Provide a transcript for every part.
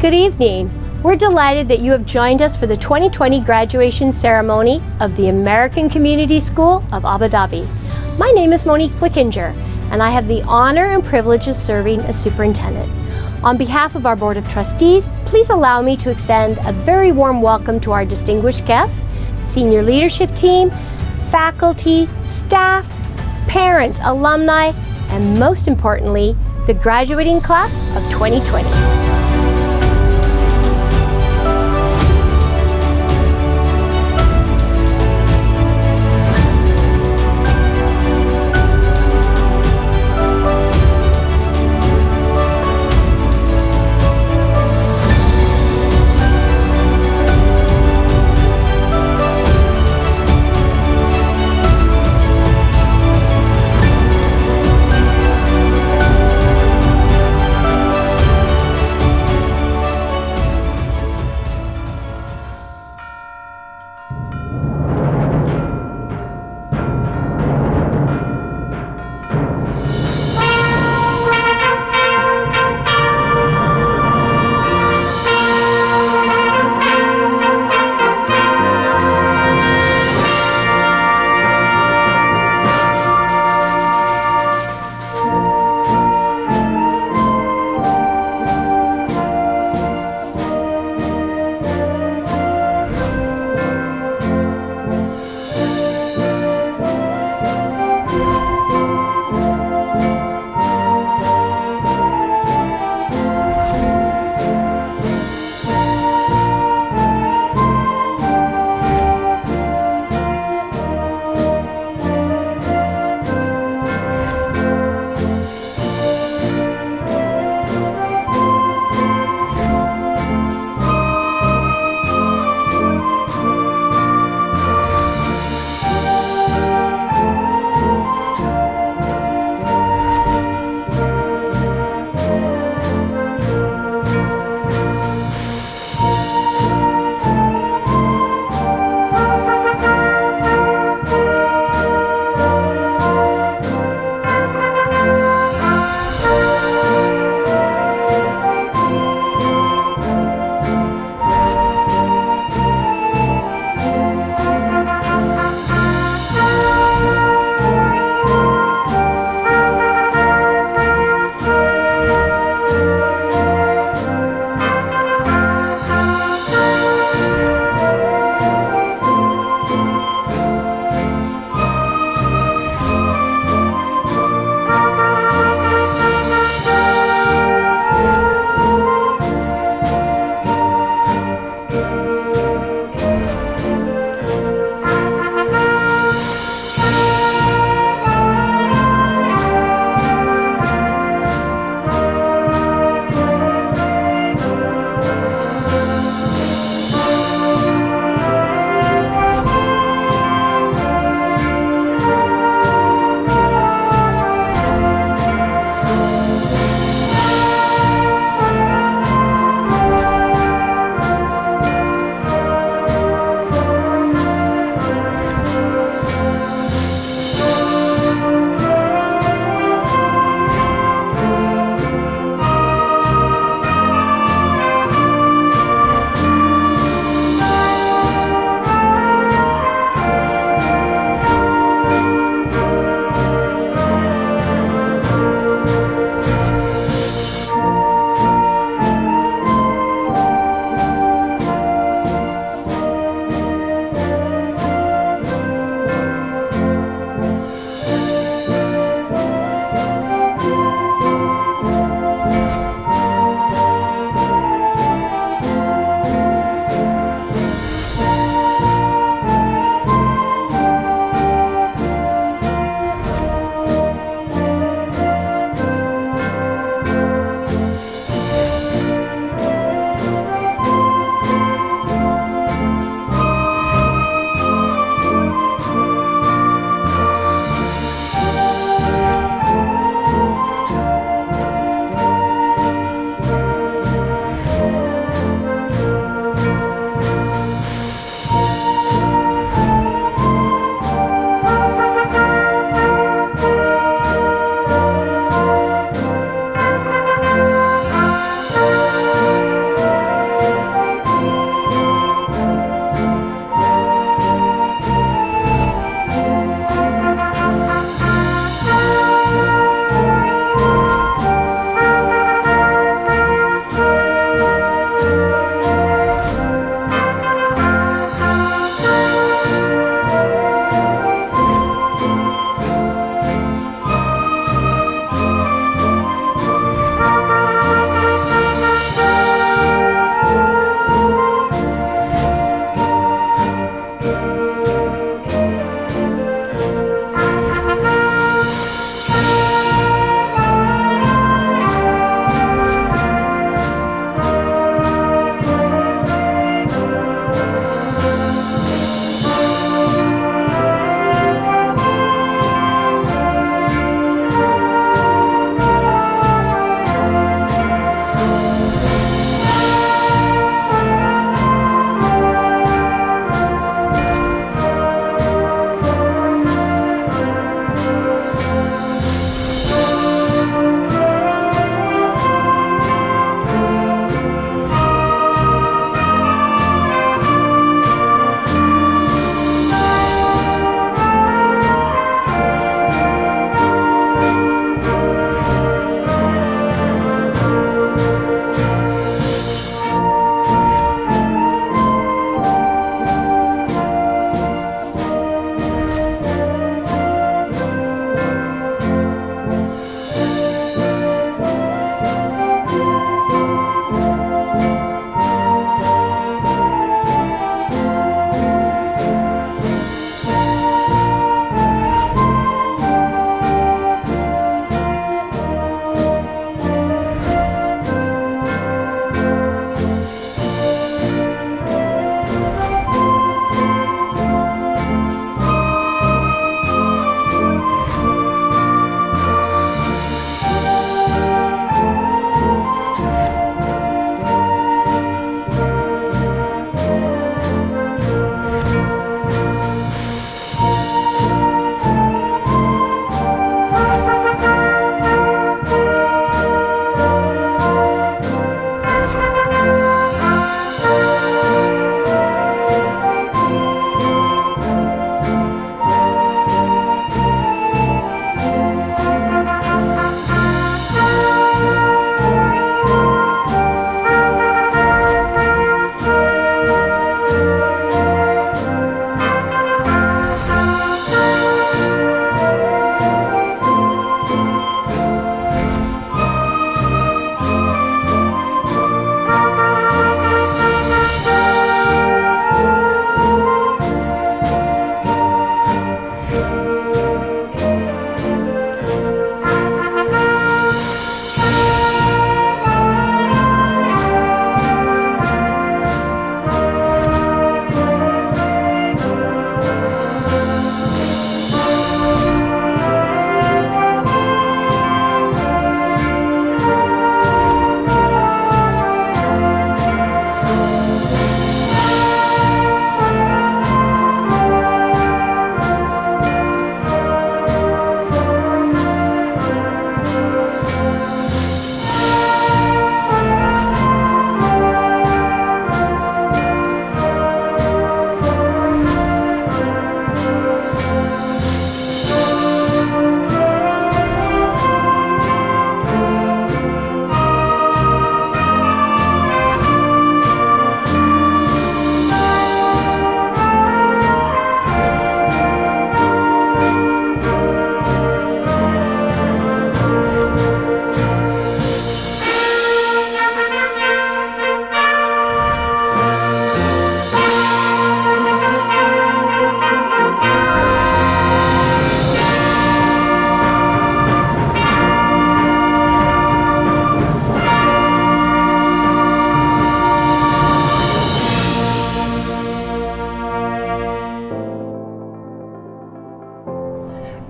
Good evening. We're delighted that you have joined us for the 2020 graduation ceremony of the American Community School of Abu Dhabi. My name is Monique Flickinger, and I have the honor and privilege of serving as superintendent. On behalf of our Board of Trustees, please allow me to extend a very warm welcome to our distinguished guests, senior leadership team, faculty, staff, parents, alumni, and most importantly, the graduating class of 2020.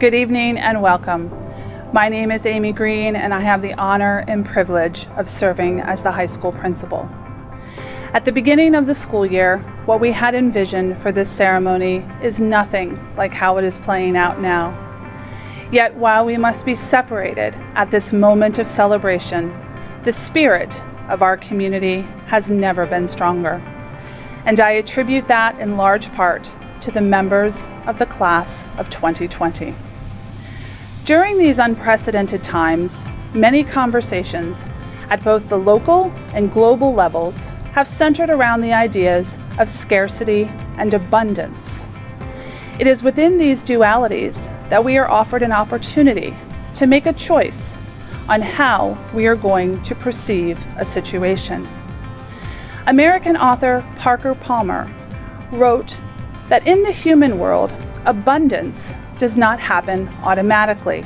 Good evening and welcome. My name is Amy Green and I have the honor and privilege of serving as the high school principal. At the beginning of the school year, what we had envisioned for this ceremony is nothing like how it is playing out now. Yet while we must be separated at this moment of celebration, the spirit of our community has never been stronger. And I attribute that in large part to the members of the class of 2020. During these unprecedented times, many conversations at both the local and global levels have centered around the ideas of scarcity and abundance. It is within these dualities that we are offered an opportunity to make a choice on how we are going to perceive a situation. American author Parker Palmer wrote that in the human world, abundance does not happen automatically.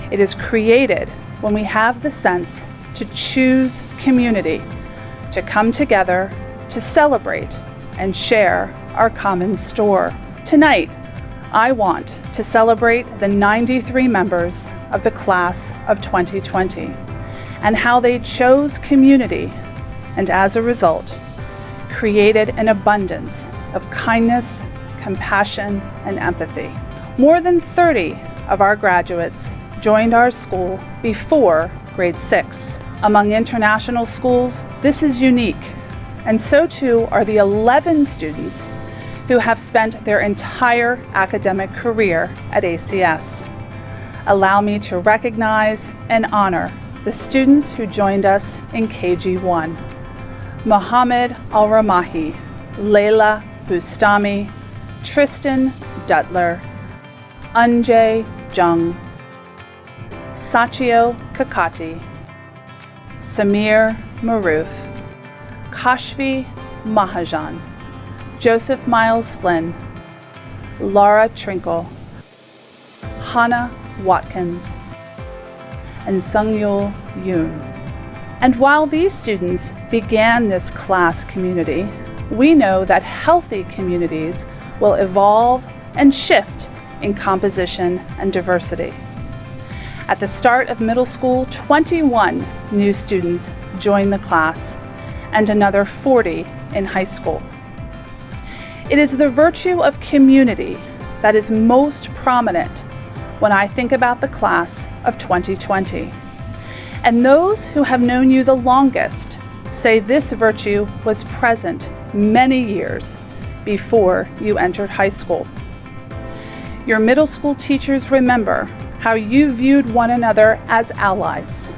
It is created when we have the sense to choose community, to come together, to celebrate and share our common store. Tonight, I want to celebrate the 93 members of the class of 2020 and how they chose community and as a result, created an abundance of kindness, compassion, and empathy. More than 30 of our graduates joined our school before grade 6. Among international schools, this is unique, and so too are the 11 students who have spent their entire academic career at ACS. Allow me to recognize and honor the students who joined us in KG1. Mohammed Al-Ramahi, Layla Bustami, Tristan Duttler, Anjay Jung, Sachio Kakati, Samir Maroof, Kashfi Mahajan, Joseph Miles Flynn, Laura Trinkle, Hannah Watkins, and Sungyul Yoon. And while these students began this class community, we know that healthy communities will evolve and shift in composition and diversity. At the start of middle school, 21 new students joined the class and another 40 in high school. It is the virtue of community that is most prominent when I think about the class of 2020. And those who have known you the longest say this virtue was present many years before you entered high school. Your middle school teachers remember how you viewed one another as allies,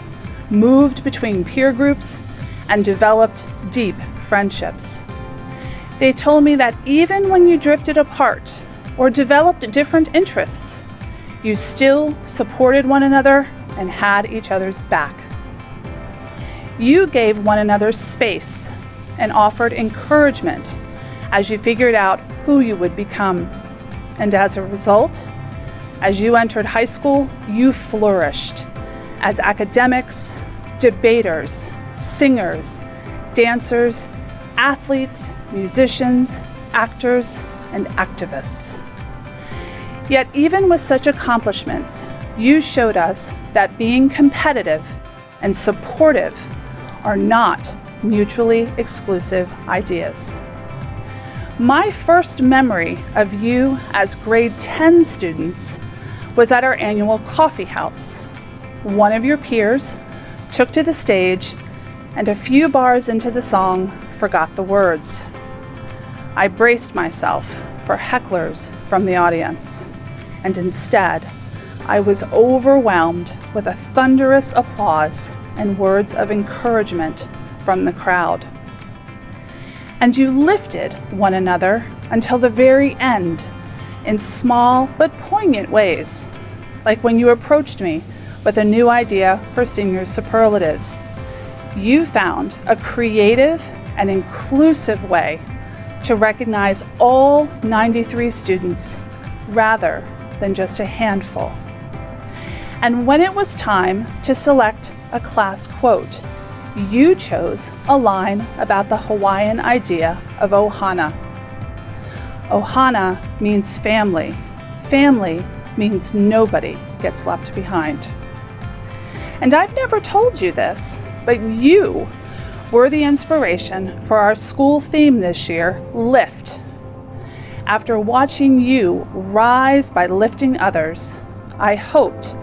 moved between peer groups, and developed deep friendships. They told me that even when you drifted apart or developed different interests, you still supported one another and had each other's back. You gave one another space and offered encouragement as you figured out who you would become. And as a result, as you entered high school, you flourished as academics, debaters, singers, dancers, athletes, musicians, actors, and activists. Yet even with such accomplishments, you showed us that being competitive and supportive are not mutually exclusive ideas. My first memory of you as grade 10 students was at our annual coffee house. One of your peers took to the stage and a few bars into the song forgot the words. I braced myself for hecklers from the audience, and instead, I was overwhelmed with a thunderous applause and words of encouragement from the crowd. And you lifted one another until the very end in small but poignant ways, like when you approached me with a new idea for senior superlatives. You found a creative and inclusive way to recognize all 93 students rather than just a handful. And when it was time to select a class quote, you chose a line about the Hawaiian idea of ohana. Ohana means family, family means nobody gets left behind. And I've never told you this, but you were the inspiration for our school theme this year, Lift. After watching you rise by lifting others, I hoped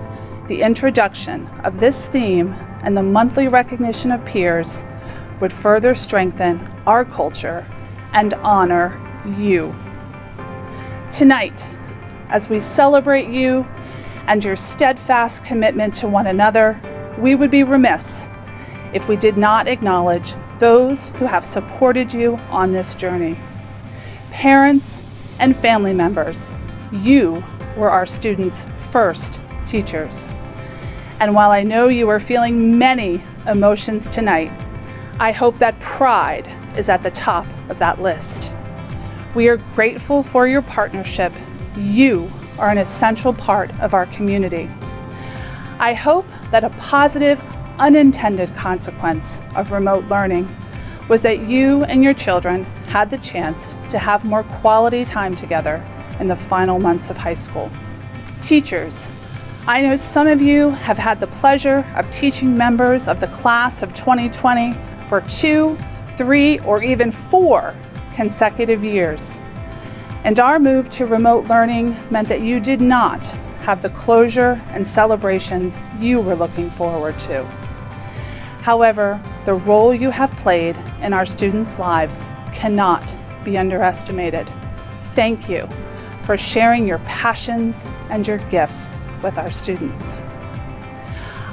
the introduction of this theme and the monthly recognition of peers would further strengthen our culture and honor you. Tonight, as we celebrate you and your steadfast commitment to one another, we would be remiss if we did not acknowledge those who have supported you on this journey. Parents and family members, you were our students' first teachers. And while I know you are feeling many emotions tonight, I hope that pride is at the top of that list. We are grateful for your partnership. You are an essential part of our community. I hope that a positive, unintended consequence of remote learning was that you and your children had the chance to have more quality time together in the final months of high school. Teachers, I know some of you have had the pleasure of teaching members of the class of 2020 for 2, 3, or even 4 consecutive years. And our move to remote learning meant that you did not have the closure and celebrations you were looking forward to. However, the role you have played in our students' lives cannot be underestimated. Thank you for sharing your passions and your gifts with our students.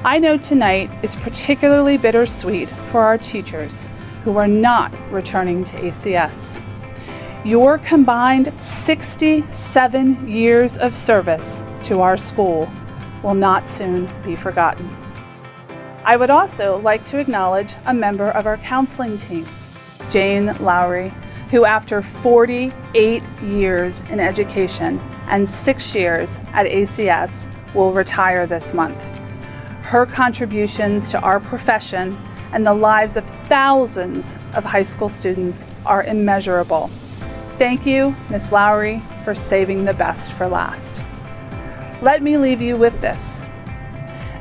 I know tonight is particularly bittersweet for our teachers who are not returning to ACS. Your combined 67 years of service to our school will not soon be forgotten. I would also like to acknowledge a member of our counseling team, Jane Lowry, who after 48 years in education and 6 years at ACS will retire this month. Her contributions to our profession and the lives of thousands of high school students are immeasurable. Thank you, Ms. Lowry, for saving the best for last. Let me leave you with this.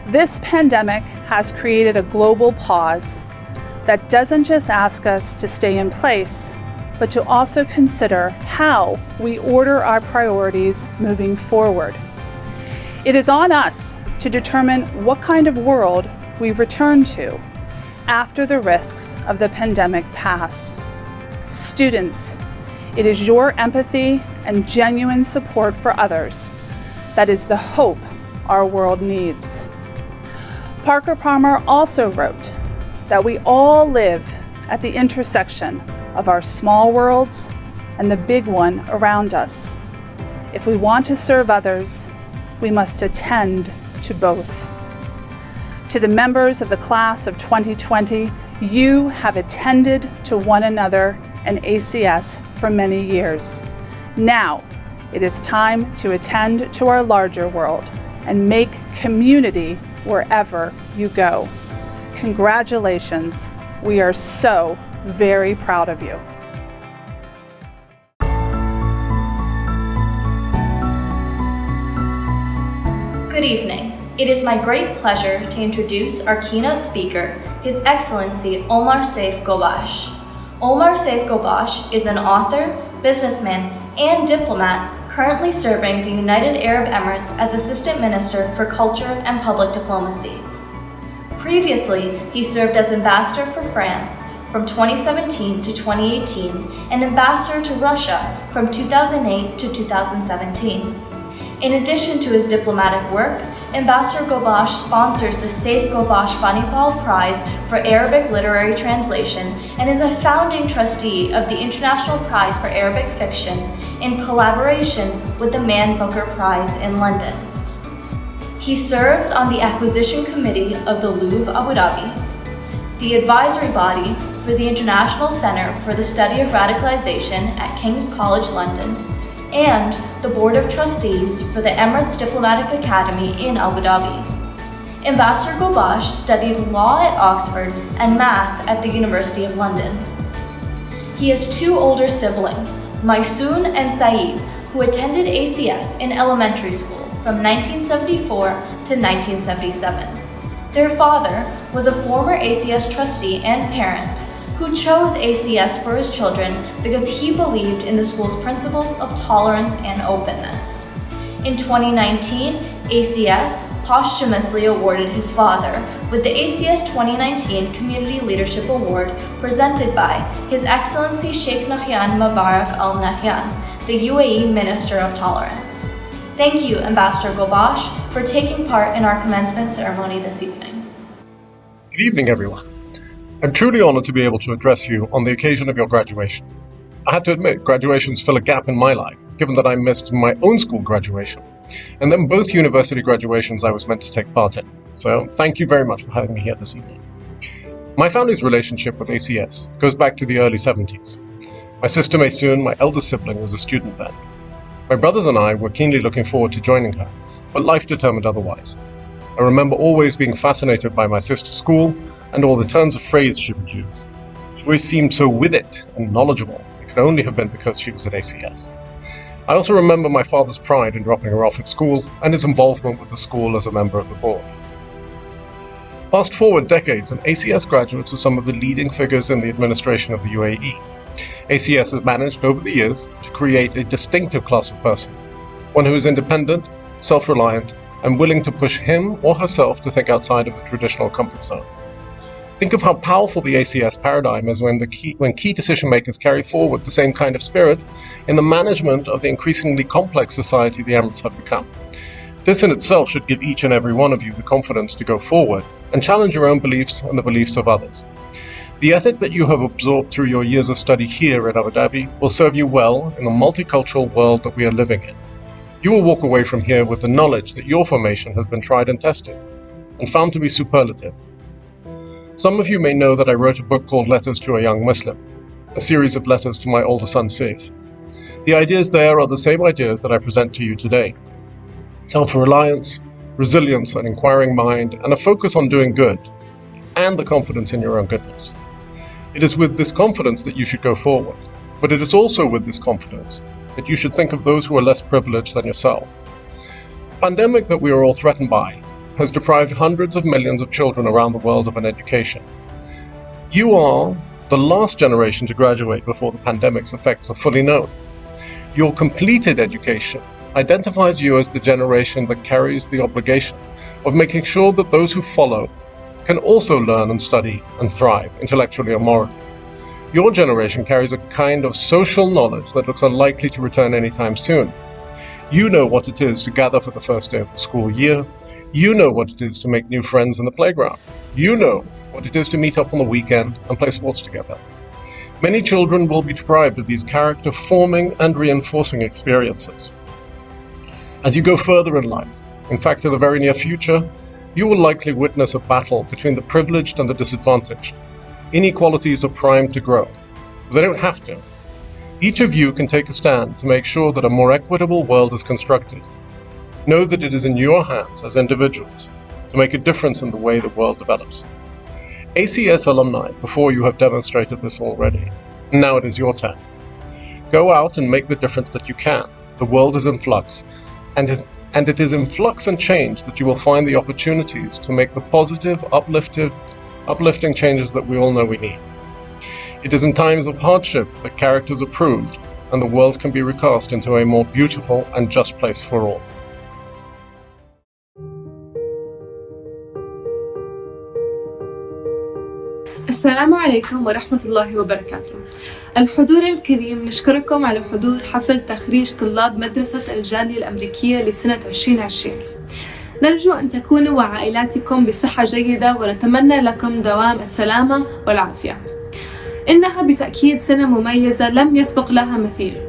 This pandemic has created a global pause that doesn't just ask us to stay in place, but to also consider how we order our priorities moving forward. It is on us to determine what kind of world we return to after the risks of the pandemic pass. Students, it is your empathy and genuine support for others that is the hope our world needs. Parker Palmer also wrote that we all live at the intersection of our small worlds and the big one around us. If we want to serve others, we must attend to both. To the members of the class of 2020, you have attended to one another and ACS for many years. Now, it is time to attend to our larger world and make community wherever you go. Congratulations. We are so very proud of you. Good evening. It is my great pleasure to introduce our keynote speaker, His Excellency Omar Saif Gobash. Omar Saif Gobash is an author, businessman, and diplomat currently serving the United Arab Emirates as Assistant Minister for Culture and Public Diplomacy. Previously, he served as Ambassador for France from 2017 to 2018 and Ambassador to Russia from 2008 to 2017. In addition to his diplomatic work, Ambassador Gobash sponsors the Saif Gobash Banipal Prize for Arabic Literary Translation and is a founding trustee of the International Prize for Arabic Fiction in collaboration with the Man Booker Prize in London. He serves on the Acquisition Committee of the Louvre Abu Dhabi, the advisory body for the International Centre for the Study of Radicalization at King's College London, and the Board of Trustees for the Emirates Diplomatic Academy in Abu Dhabi. Ambassador Gobash studied law at Oxford and math at the University of London. He has 2 older siblings, Maysoon and Saeed, who attended ACS in elementary school from 1974 to 1977. Their father was a former ACS trustee and parent who chose ACS for his children because he believed in the school's principles of tolerance and openness. In 2019, ACS posthumously awarded his father with the ACS 2019 Community Leadership Award presented by His Excellency Sheikh Nahyan Mubarak Al Nahyan, the UAE Minister of Tolerance. Thank you, Ambassador Gobash, for taking part in our commencement ceremony this evening. Good evening, everyone. I'm truly honored to be able to address you on the occasion of your graduation. I had to admit, graduations fill a gap in my life, given that I missed my own school graduation, and then both university graduations I was meant to take part in. So thank you very much for having me here this evening. My family's relationship with ACS goes back to the early 70s. My sister Maysoon, my eldest sibling, was a student then. My brothers and I were keenly looking forward to joining her, but life determined otherwise. I remember always being fascinated by my sister's school and all the turns of phrase she would use. She always seemed so with it and knowledgeable. It could only have been because she was at ACS. I also remember my father's pride in dropping her off at school and his involvement with the school as a member of the board. Fast forward decades, and ACS graduates are some of the leading figures in the administration of the UAE. ACS has managed over the years to create a distinctive class of person, one who is independent, self-reliant, and willing to push him or herself to think outside of the traditional comfort zone. Think of how powerful the ACS paradigm is when key decision makers carry forward the same kind of spirit in the management of the increasingly complex society the Emirates have become. This in itself should give each and every one of you the confidence to go forward and challenge your own beliefs and the beliefs of others. The ethic that you have absorbed through your years of study here at Abu Dhabi will serve you well in the multicultural world that we are living in. You will walk away from here with the knowledge that your formation has been tried and tested and found to be superlative. Some of you may know that I wrote a book called Letters to a Young Muslim, a series of letters to my older son Saif. The ideas there are the same ideas that I present to you today. Self-reliance, resilience, an inquiring mind, and a focus on doing good, and the confidence in your own goodness. It is with this confidence that you should go forward, but it is also with this confidence that you should think of those who are less privileged than yourself. The pandemic that we are all threatened by has deprived hundreds of millions of children around the world of an education. You are the last generation to graduate before the pandemic's effects are fully known. Your completed education identifies you as the generation that carries the obligation of making sure that those who follow can also learn and study and thrive intellectually and morally. Your generation carries a kind of social knowledge that looks unlikely to return anytime soon. You know what it is to gather for the first day of the school year. You know what it is to make new friends in the playground. You know what it is to meet up on the weekend and play sports together. Many children will be deprived of these character-forming and reinforcing experiences. As you go further in life, in fact in the very near future, you will likely witness a battle between the privileged and the disadvantaged. Inequalities are primed to grow. They don't have to. Each of you can take a stand to make sure that a more equitable world is constructed. Know that it is in your hands as individuals to make a difference in the way the world develops. ACS alumni, before you have demonstrated this already, and now it is your turn. Go out and make the difference that you can. The world is in flux, and it is in flux and change that you will find the opportunities to make the positive, uplifting changes that we all know we need. It is in times of hardship that characters are proved, and the world can be recast into a more beautiful and just place for all. السلام عليكم ورحمة الله وبركاته. الحضور الكريم، نشكركم على حضور حفل تخريج طلاب مدرسة الجالية الأمريكية لسنة 2020. نرجو أن تكونوا وعائلاتكم بصحة جيدة ونتمنى لكم دوام السلامة والعافية. إنها بتأكيد سنة مميزة لم يسبق لها مثيل.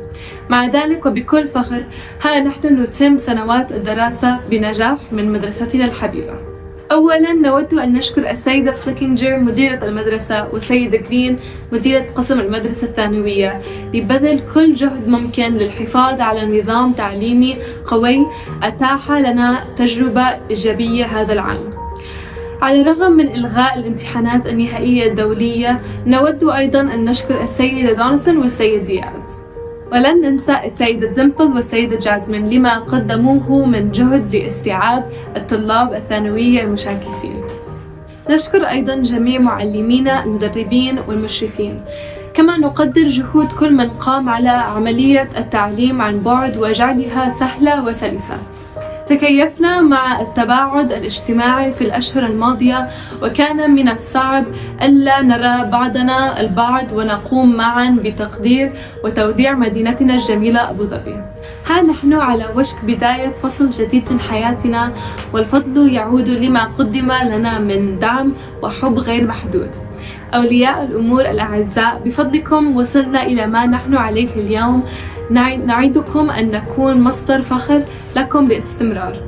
مع ذلك وبكل فخر ها نحن نتم سنوات الدراسة بنجاح من مدرستنا الحبيبة. أولاً نود أن نشكر السيدة فليكنجر مديرة المدرسة والسيدة جرين مديرة قسم المدرسة الثانوية لبذل كل جهد ممكن للحفاظ على نظام تعليمي قوي أتاح لنا تجربة إيجابية هذا العام. على الرغم من إلغاء الامتحانات النهائية الدولية، نود أيضاً أن نشكر السيدة دونسون والسيد دياز. ولن ننسى السيدة ديمبل والسيدة جازمين لما قدموه من جهد لاستيعاب الطلاب الثانوية المشاكسين. نشكر أيضاً جميع معلمينا المدربين والمشرفين، كما نقدر جهود كل من قام على عملية التعليم عن بعد وجعلها سهلة وسلسة. تكيفنا مع التباعد الاجتماعي في الأشهر الماضية، وكان من الصعب ألا نرى بعضنا البعض ونقوم معا بتقدير وتوديع مدينتنا الجميلة أبو ظبي. ها نحن على وشك بداية فصل جديد من حياتنا، والفضل يعود لما قدم لنا من دعم وحب غير محدود. أولياء الأمور الأعزاء، بفضلكم وصلنا إلى ما نحن عليه اليوم. نعدكم أن نكون مصدر فخر لكم باستمرار.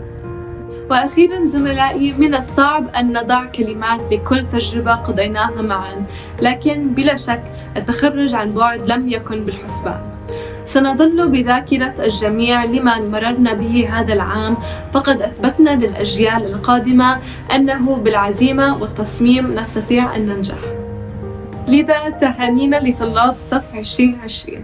وأخيراً زملائي، من الصعب أن نضع كلمات لكل تجربة قضيناها معاً، لكن بلا شك التخرج عن بعد لم يكن بالحسبان. سنظل بذاكرة الجميع لما مررنا به هذا العام، فقد أثبتنا للأجيال القادمة أنه بالعزيمة والتصميم نستطيع أن ننجح. لذا تهانينا لطلاب صف 2020.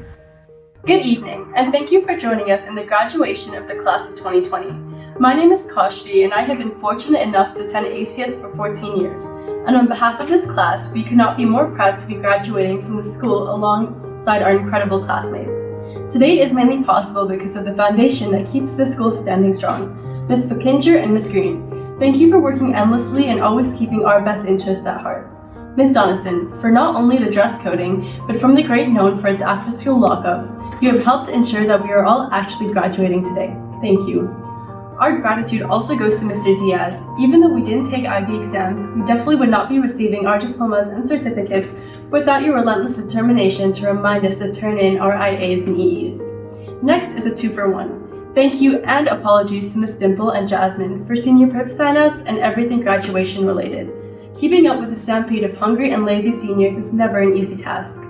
Good evening, and thank you for joining us in the graduation of the class of 2020. My name is Kashvi, and I have been fortunate enough to attend ACS for 14 years. And on behalf of this class, we could not be more proud to be graduating from the school alongside our incredible classmates. Today is mainly possible because of the foundation that keeps the school standing strong, Ms. Fakinger and Ms. Green. Thank you for working endlessly and always keeping our best interests at heart. Ms. Donison, for not only the dress coding, but from the grade known for its after-school lockups, you have helped ensure that we are all actually graduating today. Thank you. Our gratitude also goes to Mr. Diaz. Even though we didn't take IB exams, we definitely would not be receiving our diplomas and certificates without your relentless determination to remind us to turn in our IAs and EEs. Next is a 2-for-1. Thank you and apologies to Ms. Dimple and Jasmine for senior prep sign-outs and everything graduation related. Keeping up with the stampede of hungry and lazy seniors is never an easy task.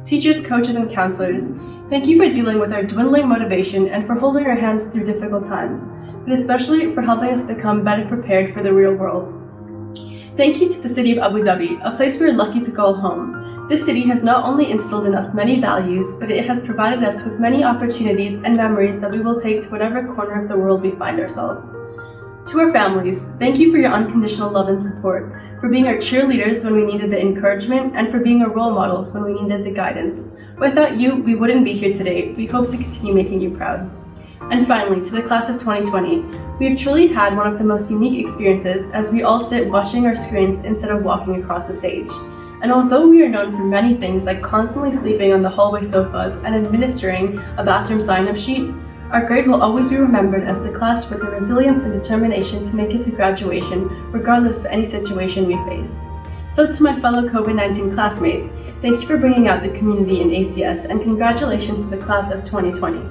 Teachers, coaches, and counselors, thank you for dealing with our dwindling motivation and for holding our hands through difficult times, but especially for helping us become better prepared for the real world. Thank you to the city of Abu Dhabi, a place we're lucky to call home. This city has not only instilled in us many values, but it has provided us with many opportunities and memories that we will take to whatever corner of the world we find ourselves. To our families, thank you for your unconditional love and support, for being our cheerleaders when we needed the encouragement, and for being our role models when we needed the guidance. Without you, we wouldn't be here today. We hope to continue making you proud. And finally, to the class of 2020, we have truly had one of the most unique experiences as we all sit watching our screens instead of walking across the stage. And although we are known for many things like constantly sleeping on the hallway sofas and administering a bathroom sign-up sheet, our grade will always be remembered as the class with the resilience and determination to make it to graduation, regardless of any situation we faced. So to my fellow COVID-19 classmates, thank you for bringing out the community in ACS, and congratulations to the class of 2020.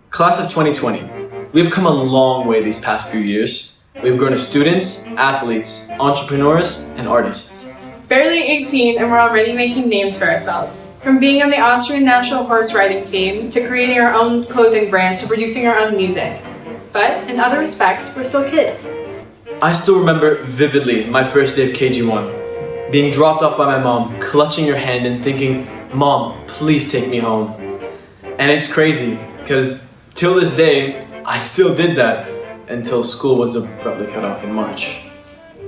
Class of 2020. We've come a long way these past few years. We've grown as students, athletes, entrepreneurs, and artists. Barely 18 and we're already making names for ourselves. From being on the Austrian national horse riding team, to creating our own clothing brands, to producing our own music. But in other respects, we're still kids. I still remember vividly my first day of KG1. Being dropped off by my mom, clutching her hand and thinking, "Mom, please take me home." And it's crazy, because till this day, I still did that, until school was abruptly cut off in March.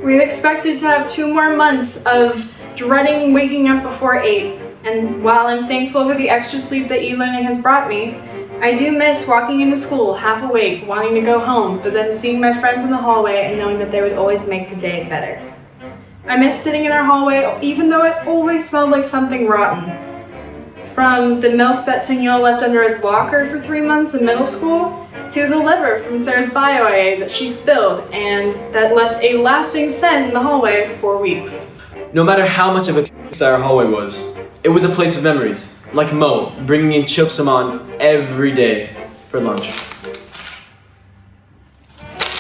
We expected to have 2 more months of dreading waking up before 8, and while I'm thankful for the extra sleep that e-learning has brought me, I do miss walking into school half awake, wanting to go home, but then seeing my friends in the hallway and knowing that they would always make the day better. I miss sitting in our hallway, even though it always smelled like something rotten. From the milk that Signor left under his locker for 3 months in middle school, to the liver from Sarah's bio IA that she spilled and that left a lasting scent in the hallway for weeks. No matter how much of a our hallway was, it was a place of memories, like Mo bringing in chip saman every day for lunch.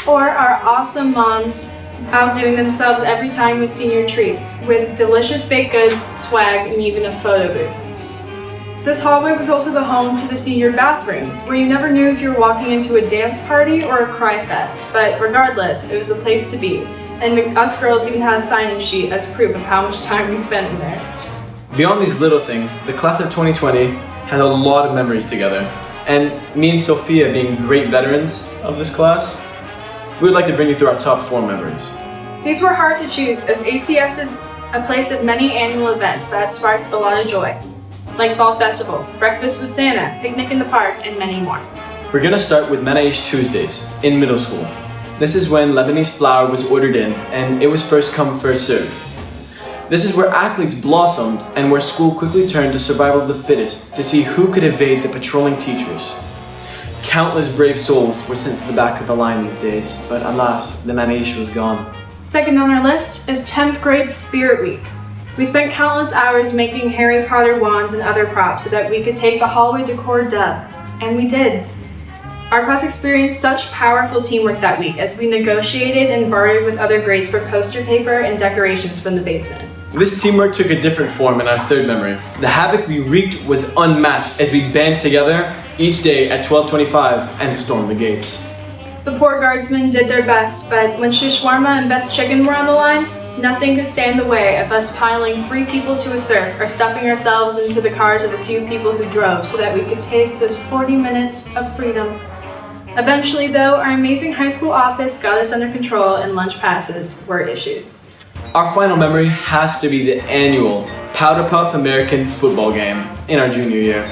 Or our awesome moms outdoing themselves every time with senior treats, with delicious baked goods, swag, and even a photo booth. This hallway was also the home to the senior bathrooms, where you never knew if you were walking into a dance party or a cry fest, but regardless, it was the place to be, and us girls even had a sign-in sheet as proof of how much time we spent in there. Beyond these little things, the class of 2020 had a lot of memories together. And me and Sophia, being great veterans of this class, we would like to bring you through our top 4 memories. These were hard to choose, as ACS is a place of many annual events that have sparked a lot of joy, like Fall Festival, Breakfast with Santa, Picnic in the Park, and many more. We're gonna start with Manaish Tuesdays in middle school. This is when Lebanese flour was ordered in, and it was first come, first served. This is where athletes blossomed and where school quickly turned to survival of the fittest to see who could evade the patrolling teachers. Countless brave souls were sent to the back of the line these days, but alas, the Manaish was gone. Second on our list is 10th grade Spirit Week. We spent countless hours making Harry Potter wands and other props so that we could take the hallway decor dub, and we did. Our class experienced such powerful teamwork that week as we negotiated and bartered with other grades for poster paper and decorations from the basement. This teamwork took a different form in our third memory. The havoc we wreaked was unmatched as we band together each day at 12:25 and stormed the gates. The poor guardsmen did their best, but when Shishwarma and Best Chicken were on the line, nothing could stand in the way of us piling 3 people to a serve or stuffing ourselves into the cars of the few people who drove so that we could taste those 40 minutes of freedom. Eventually, though, our amazing high school office got us under control and lunch passes were issued. Our final memory has to be the annual Powder Puff American football game in our junior year.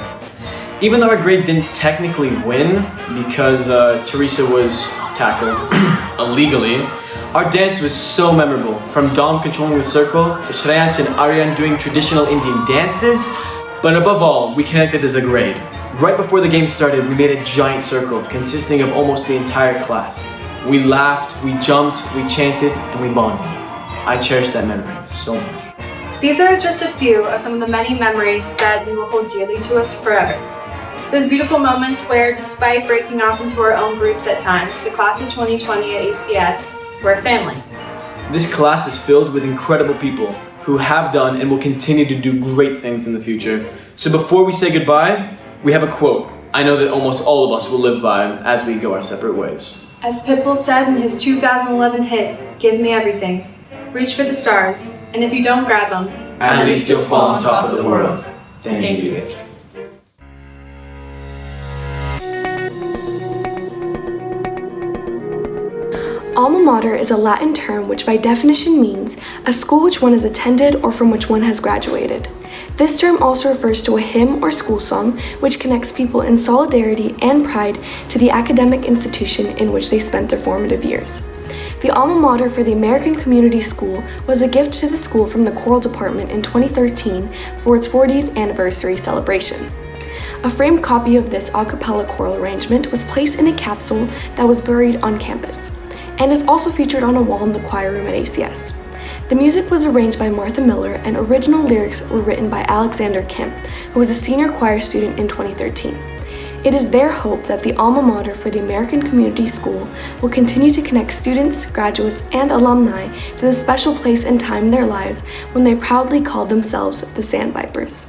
Even though our grade didn't technically win because Teresa was tackled illegally, our dance was so memorable. From Dom controlling the circle to Shreyans and Aryan doing traditional Indian dances, but above all, we connected as a grade. Right before the game started, we made a giant circle consisting of almost the entire class. We laughed, we jumped, we chanted, and we bonded. I cherish that memory so much. These are just a few of some of the many memories that we will hold dearly to us forever. Those beautiful moments where, despite breaking off into our own groups at times, the class of 2020 at ACS were a family. This class is filled with incredible people who have done and will continue to do great things in the future. So before we say goodbye, we have a quote I know that almost all of us will live by as we go our separate ways. As Pitbull said in his 2011 hit, "Give Me Everything," reach for the stars, and if you don't grab them, at least you'll fall on top of the world. Thank you. Alma mater is a Latin term which by definition means a school which one has attended or from which one has graduated. This term also refers to a hymn or school song which connects people in solidarity and pride to the academic institution in which they spent their formative years. The alma mater for the American Community School was a gift to the school from the choral department in 2013 for its 40th anniversary celebration. A framed copy of this a cappella choral arrangement was placed in a capsule that was buried on campus, and is also featured on a wall in the choir room at ACS. The music was arranged by Martha Miller and original lyrics were written by Alexander Kemp, who was a senior choir student in 2013. It is their hope that the alma mater for the American Community School will continue to connect students, graduates, and alumni to the special place and time in their lives when they proudly called themselves the Sandvipers.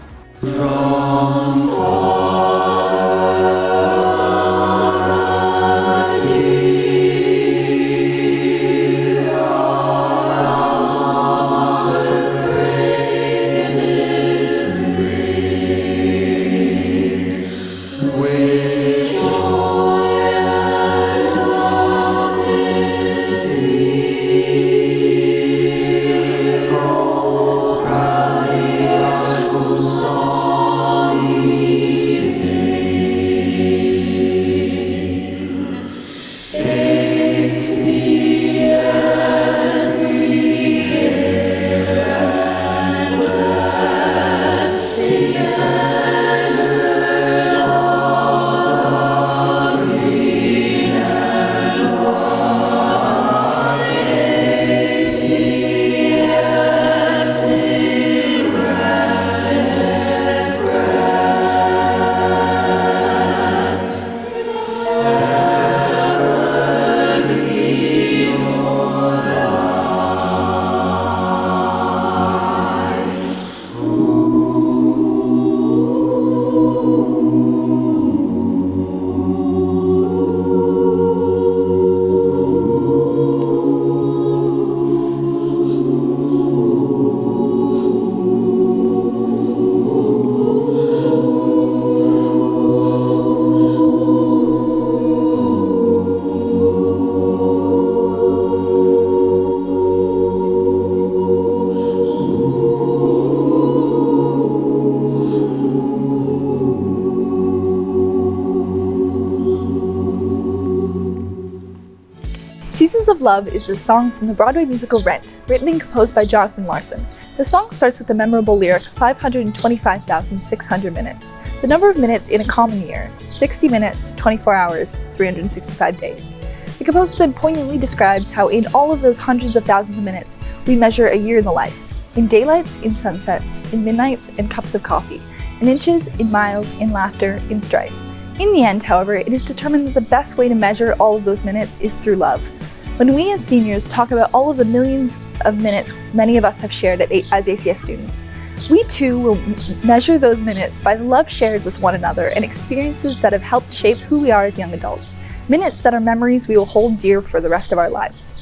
Seasons of Love is a song from the Broadway musical Rent, written and composed by Jonathan Larson. The song starts with the memorable lyric, 525,600 minutes. The number of minutes in a common year, 60 minutes, 24 hours, 365 days. The composer then poignantly describes how in all of those hundreds of thousands of minutes, we measure a year in the life. In daylights, in sunsets, in midnights, in cups of coffee. In inches, in miles, in laughter, in strife. In the end, however, it is determined that the best way to measure all of those minutes is through love. When we as seniors talk about all of the millions of minutes many of us have shared as ACS students, we too will measure those minutes by the love shared with one another and experiences that have helped shape who we are as young adults. Minutes that are memories we will hold dear for the rest of our lives.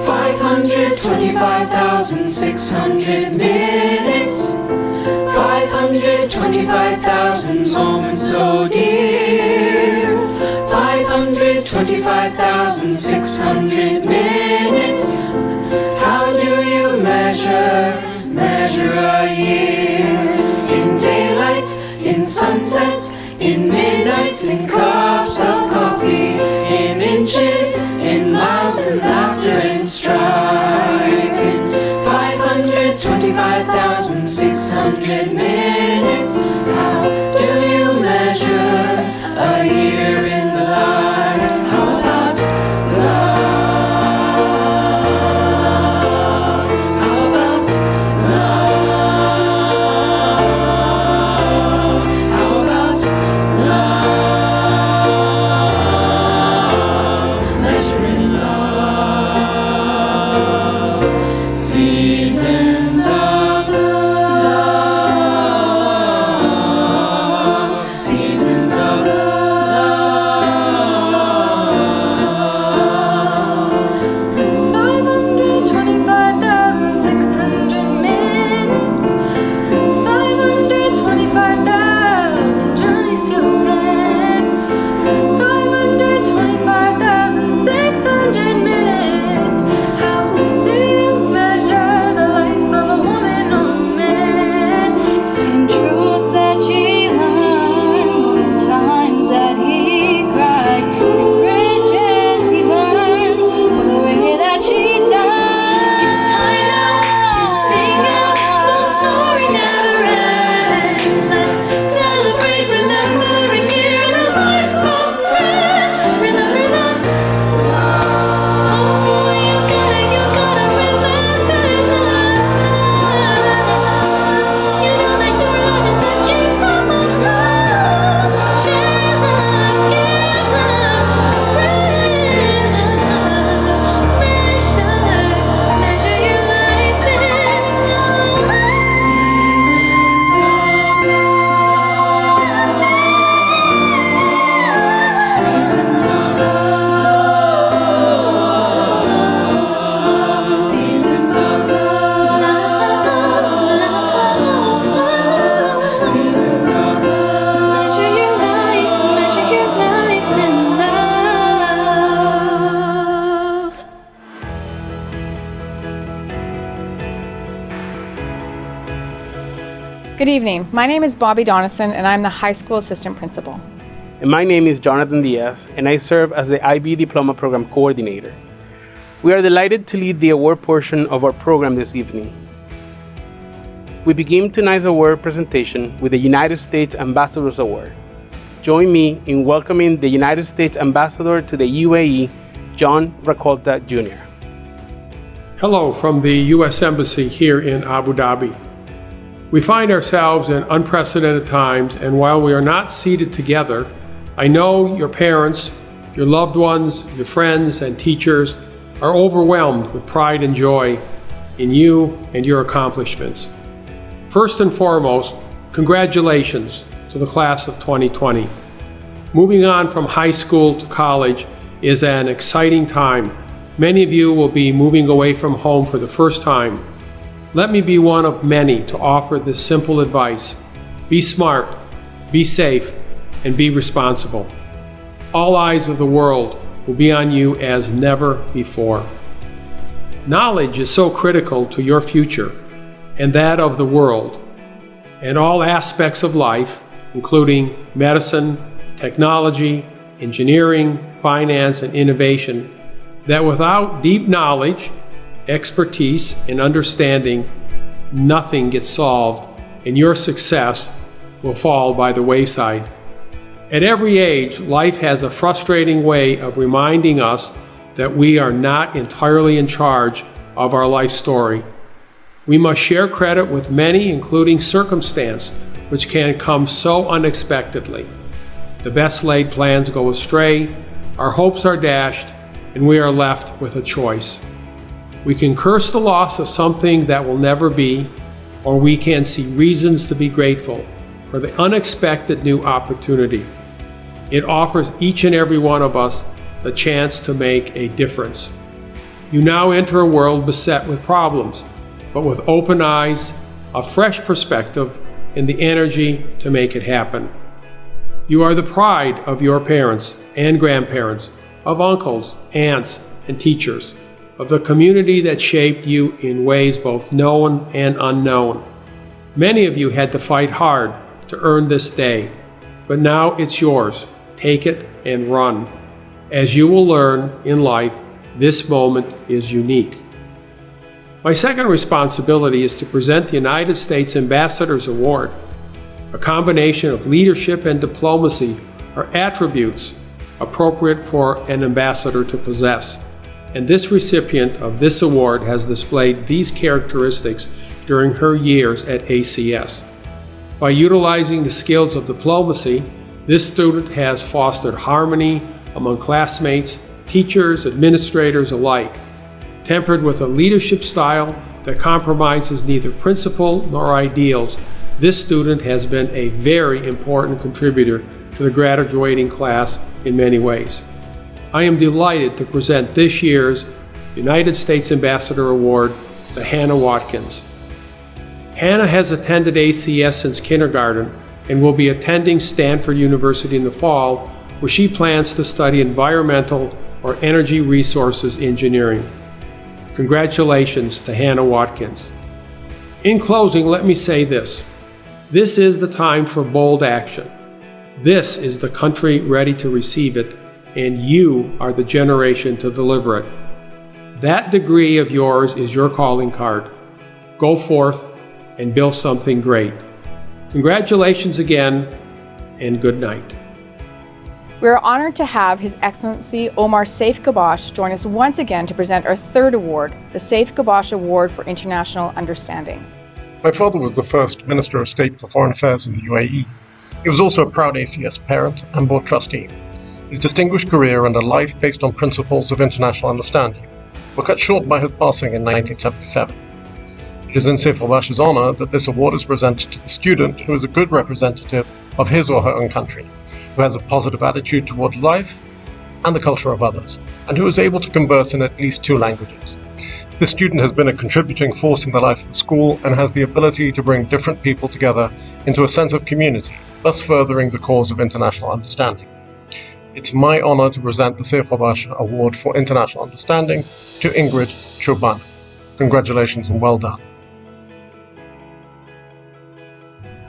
$525,600 minutes, 525,000 moments so dear, 525,600 minutes. How do you measure a year? In daylights, in sunsets, in midnights, in cups of coffee, in inches, in miles, in laughter and strife. In 525,600 minutes, how do you measure a year in the life? How about love? How about love? How about love? Measuring love. Seasons of love. Seasons of love. 525,600 minutes, 525,000 journeys to plan, 525,600 minutes. How do you measure the life of a woman or man? In truths that she learned, times that he cried, bridges he burned, for the way that she died. It's time now to sing out, the story never ends. Let's celebrate, remember, and hear the life of friends. Remember them. Oh, you gotta remember them. You know that your love is a gift from above. Share love, give love, spread love. Measure your life in love. Seasons of love. Seasons of love. Seasons of love. Seasons of love. Measure your life in love. Good evening. My name is Bobby Donison, and I'm the high school assistant principal. And my name is Jonathan Diaz, and I serve as the IB Diploma Program Coordinator. We are delighted to lead the award portion of our program this evening. We begin tonight's award presentation with the United States Ambassador's Award. Join me in welcoming the United States Ambassador to the UAE, John Rakolta Jr. Hello from the U.S. Embassy here in Abu Dhabi. We find ourselves in unprecedented times, and while we are not seated together, I know your parents, your loved ones, your friends, and teachers are overwhelmed with pride and joy in you and your accomplishments. First and foremost, congratulations to the class of 2020. Moving on from high school to college is an exciting time. Many of you will be moving away from home for the first time. Let me be one of many to offer this simple advice. Be smart, be safe, and be responsible. All eyes of the world will be on you as never before. Knowledge is so critical to your future. and that of the world, and all aspects of life, including medicine, technology, engineering, finance, and innovation, that without deep knowledge, expertise, and understanding, nothing gets solved, and your success will fall by the wayside. At every age, life has a frustrating way of reminding us that we are not entirely in charge of our life story. We must share credit with many, including circumstance, which can come so unexpectedly. The best laid plans go astray, our hopes are dashed, and we are left with a choice. We can curse the loss of something that will never be, or we can see reasons to be grateful for the unexpected new opportunity. It offers each and every one of us the chance to make a difference. You now enter a world beset with problems, but with open eyes, a fresh perspective, and the energy to make it happen. You are the pride of your parents and grandparents, of uncles, aunts, and teachers, of the community that shaped you in ways both known and unknown. Many of you had to fight hard to earn this day, but now it's yours. Take it and run. As you will learn in life, this moment is unique. My second responsibility is to present the United States Ambassador's Award. A combination of leadership and diplomacy are attributes appropriate for an ambassador to possess, and this recipient of this award has displayed these characteristics during her years at ACS. By utilizing the skills of diplomacy, this student has fostered harmony among classmates, teachers, administrators alike, tempered with a leadership style that compromises neither principle nor ideals. This student has been a very important contributor to the graduating class in many ways. I am delighted to present this year's United States Ambassador Award to Hannah Watkins. Hannah has attended ACS since kindergarten and will be attending Stanford University in the fall, where she plans to study environmental or energy resources engineering. Congratulations to Hannah Watkins. In closing, let me say this. This is the time for bold action. This is the country ready to receive it, and you are the generation to deliver it. That degree of yours is your calling card. Go forth and build something great. Congratulations again, and good night. We are honored to have His Excellency Omar Saif Gabash join us once again to present our third award, the Saif Gabash Award for International Understanding. My father was the first Minister of State for Foreign Affairs in the UAE. He was also a proud ACS parent and board trustee. His distinguished career and a life based on principles of international understanding were cut short by his passing in 1977. It is in Saif Gabash's honor that this award is presented to the student who is a good representative of his or her own country, who has a positive attitude towards life and the culture of others, and who is able to converse in at least 2 languages. This student has been a contributing force in the life of the school and has the ability to bring different people together into a sense of community, thus furthering the cause of international understanding. It's my honor to present the Saif Gabash Award for International Understanding to Ingrid Choban. Congratulations and well done.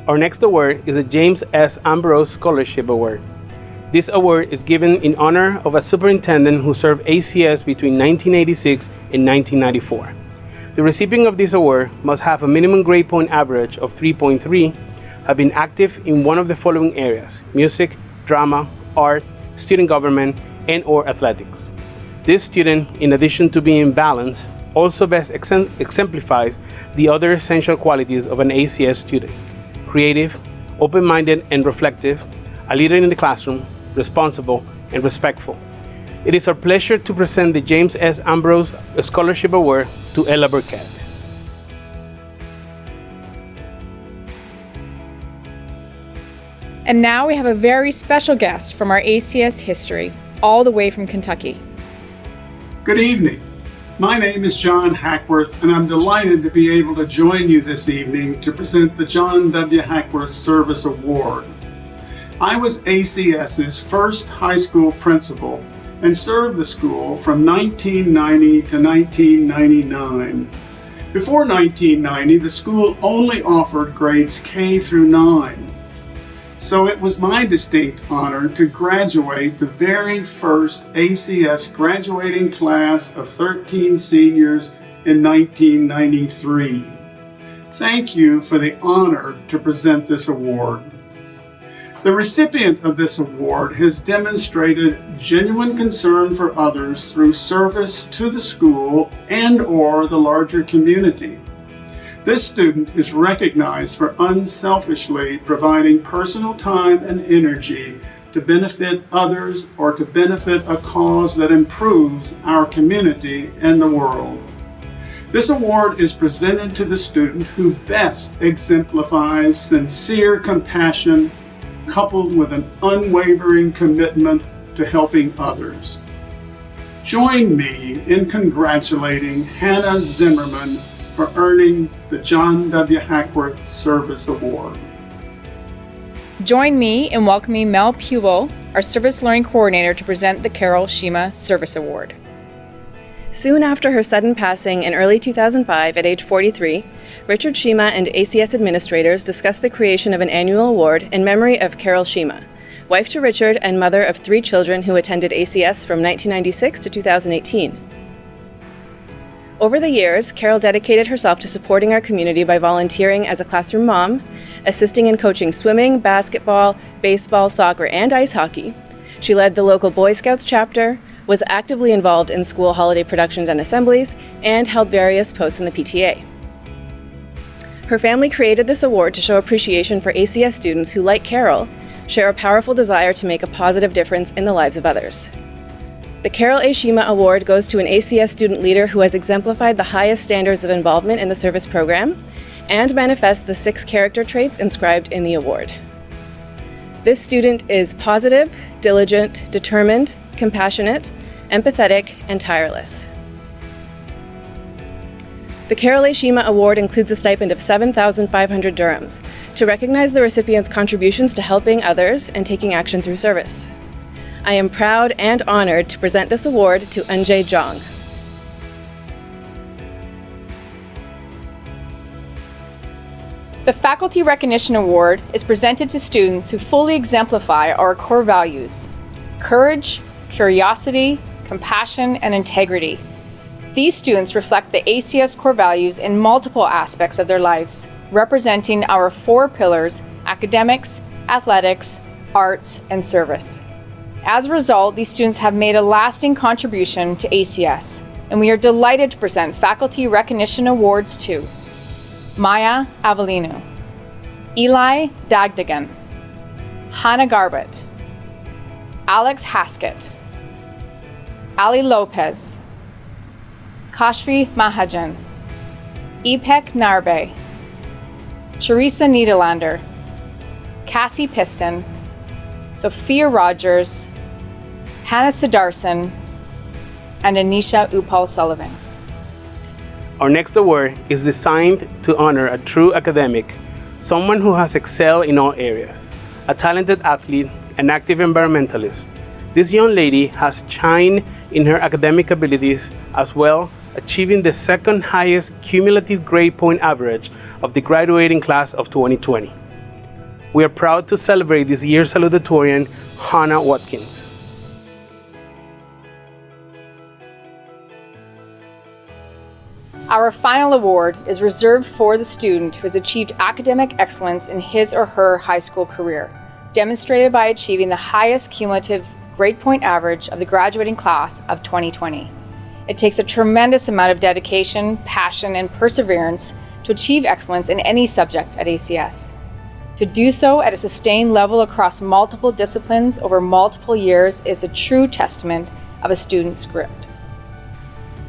Our next award is a James S. Ambrose Scholarship Award. This award is given in honor of a superintendent who served ACS between 1986 and 1994. The recipient of this award must have a minimum grade point average of 3.3, have been active in one of the following areas: music, drama, art, student government, and/or athletics. This student, in addition to being balanced, also best exemplifies the other essential qualities of an ACS student: creative, open-minded and reflective, a leader in the classroom, responsible, and respectful. It is our pleasure to present the James S. Ambrose Scholarship Award to Ella Burkett. And now we have a very special guest from our ACS history, all the way from Kentucky. Good evening. My name is John Hackworth, and I'm delighted to be able to join you this evening to present the John W. Hackworth Service Award. I was ACS's first high school principal and served the school from 1990 to 1999. Before 1990, the school only offered grades K through 9. So it was my distinct honor to graduate the very first ACS graduating class of 13 seniors in 1993. Thank you for the honor to present this award. The recipient of this award has demonstrated genuine concern for others through service to the school and/or the larger community. This student is recognized for unselfishly providing personal time and energy to benefit others or to benefit a cause that improves our community and the world. This award is presented to the student who best exemplifies sincere compassion coupled with an unwavering commitment to helping others. Join me in congratulating Hannah Zimmerman for earning the John W. Hackworth Service Award. Join me in welcoming Mel Puel, our Service Learning Coordinator, to present the Carol Shima Service Award. Soon after her sudden passing in early 2005 at age 43, Richard Shima and ACS administrators discussed the creation of an annual award in memory of Carol Shima, wife to Richard and mother of 3 children who attended ACS from 1996 to 2018. Over the years, Carol dedicated herself to supporting our community by volunteering as a classroom mom, assisting in coaching swimming, basketball, baseball, soccer, and ice hockey. She led the local Boy Scouts chapter, was actively involved in school holiday productions and assemblies, and held various posts in the PTA. Her family created this award to show appreciation for ACS students who, like Carol, share a powerful desire to make a positive difference in the lives of others. The Carol A. Shima Award goes to an ACS student leader who has exemplified the highest standards of involvement in the service program and manifests the 6 character traits inscribed in the award. This student is positive, diligent, determined, compassionate, empathetic, and tireless. The Carol A. Shima Award includes a stipend of 7,500 dirhams to recognize the recipient's contributions to helping others and taking action through service. I am proud and honored to present this award to Unjay Jong. The Faculty Recognition Award is presented to students who fully exemplify our core values: courage, curiosity, compassion, and integrity. These students reflect the ACS core values in multiple aspects of their lives, representing our 4 pillars: academics, athletics, arts, and service. As a result, these students have made a lasting contribution to ACS, and we are delighted to present Faculty Recognition Awards to Maya Avelino, Eli Dagdagan, Hannah Garbett, Alex Haskett, Ali Lopez, Kashfi Mahajan, Ipek Narbe, Teresa Niederlander, Cassie Piston, Sophia Rogers, Hannah Sidarson, and Anisha Upal Sullivan. Our next award is designed to honor a true academic, someone who has excelled in all areas, a talented athlete, an active environmentalist. This young lady has shined in her academic abilities as well, achieving the 2nd highest cumulative grade point average of the graduating class of 2020. We are proud to celebrate this year's salutatorian, Hannah Watkins. Our final award is reserved for the student who has achieved academic excellence in his or her high school career, demonstrated by achieving the highest cumulative grade point average of the graduating class of 2020. It takes a tremendous amount of dedication, passion, and perseverance to achieve excellence in any subject at ACS. To do so at a sustained level across multiple disciplines over multiple years is a true testament of a student's grit.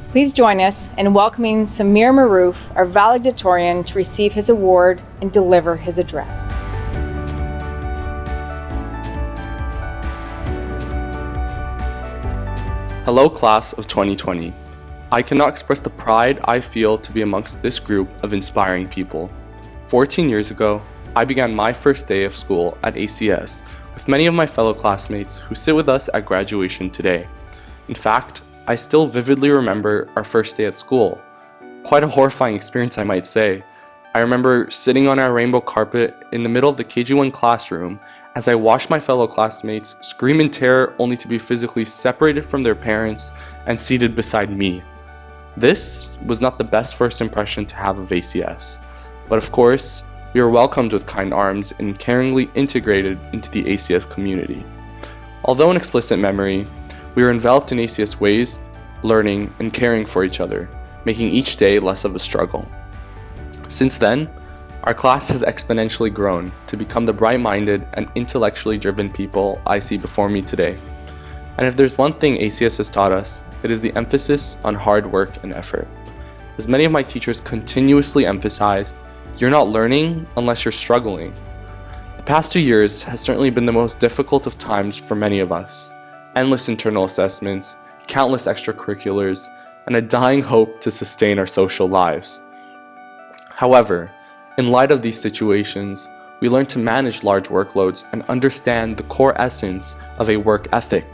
Please join us in welcoming Samir Maroof, our valedictorian, to receive his award and deliver his address. Hello, class of 2020. I cannot express the pride I feel to be amongst this group of inspiring people. 14 years ago, I began my first day of school at ACS with many of my fellow classmates who sit with us at graduation today. In fact, I still vividly remember our first day at school. Quite a horrifying experience, I might say. I remember sitting on our rainbow carpet in the middle of the KG1 classroom as I watched my fellow classmates scream in terror only to be physically separated from their parents and seated beside me. This was not the best first impression to have of ACS, but of course, we were welcomed with kind arms and caringly integrated into the ACS community. Although an explicit memory, we were enveloped in ACS ways, learning and caring for each other, making each day less of a struggle. Since then, our class has exponentially grown to become the bright-minded and intellectually driven people I see before me today. And if there's one thing ACS has taught us, it is the emphasis on hard work and effort. As many of my teachers continuously emphasized, you're not learning unless you're struggling. The past 2 years has certainly been the most difficult of times for many of us. Endless internal assessments, countless extracurriculars, and a dying hope to sustain our social lives. However, in light of these situations, we learn to manage large workloads and understand the core essence of a work ethic.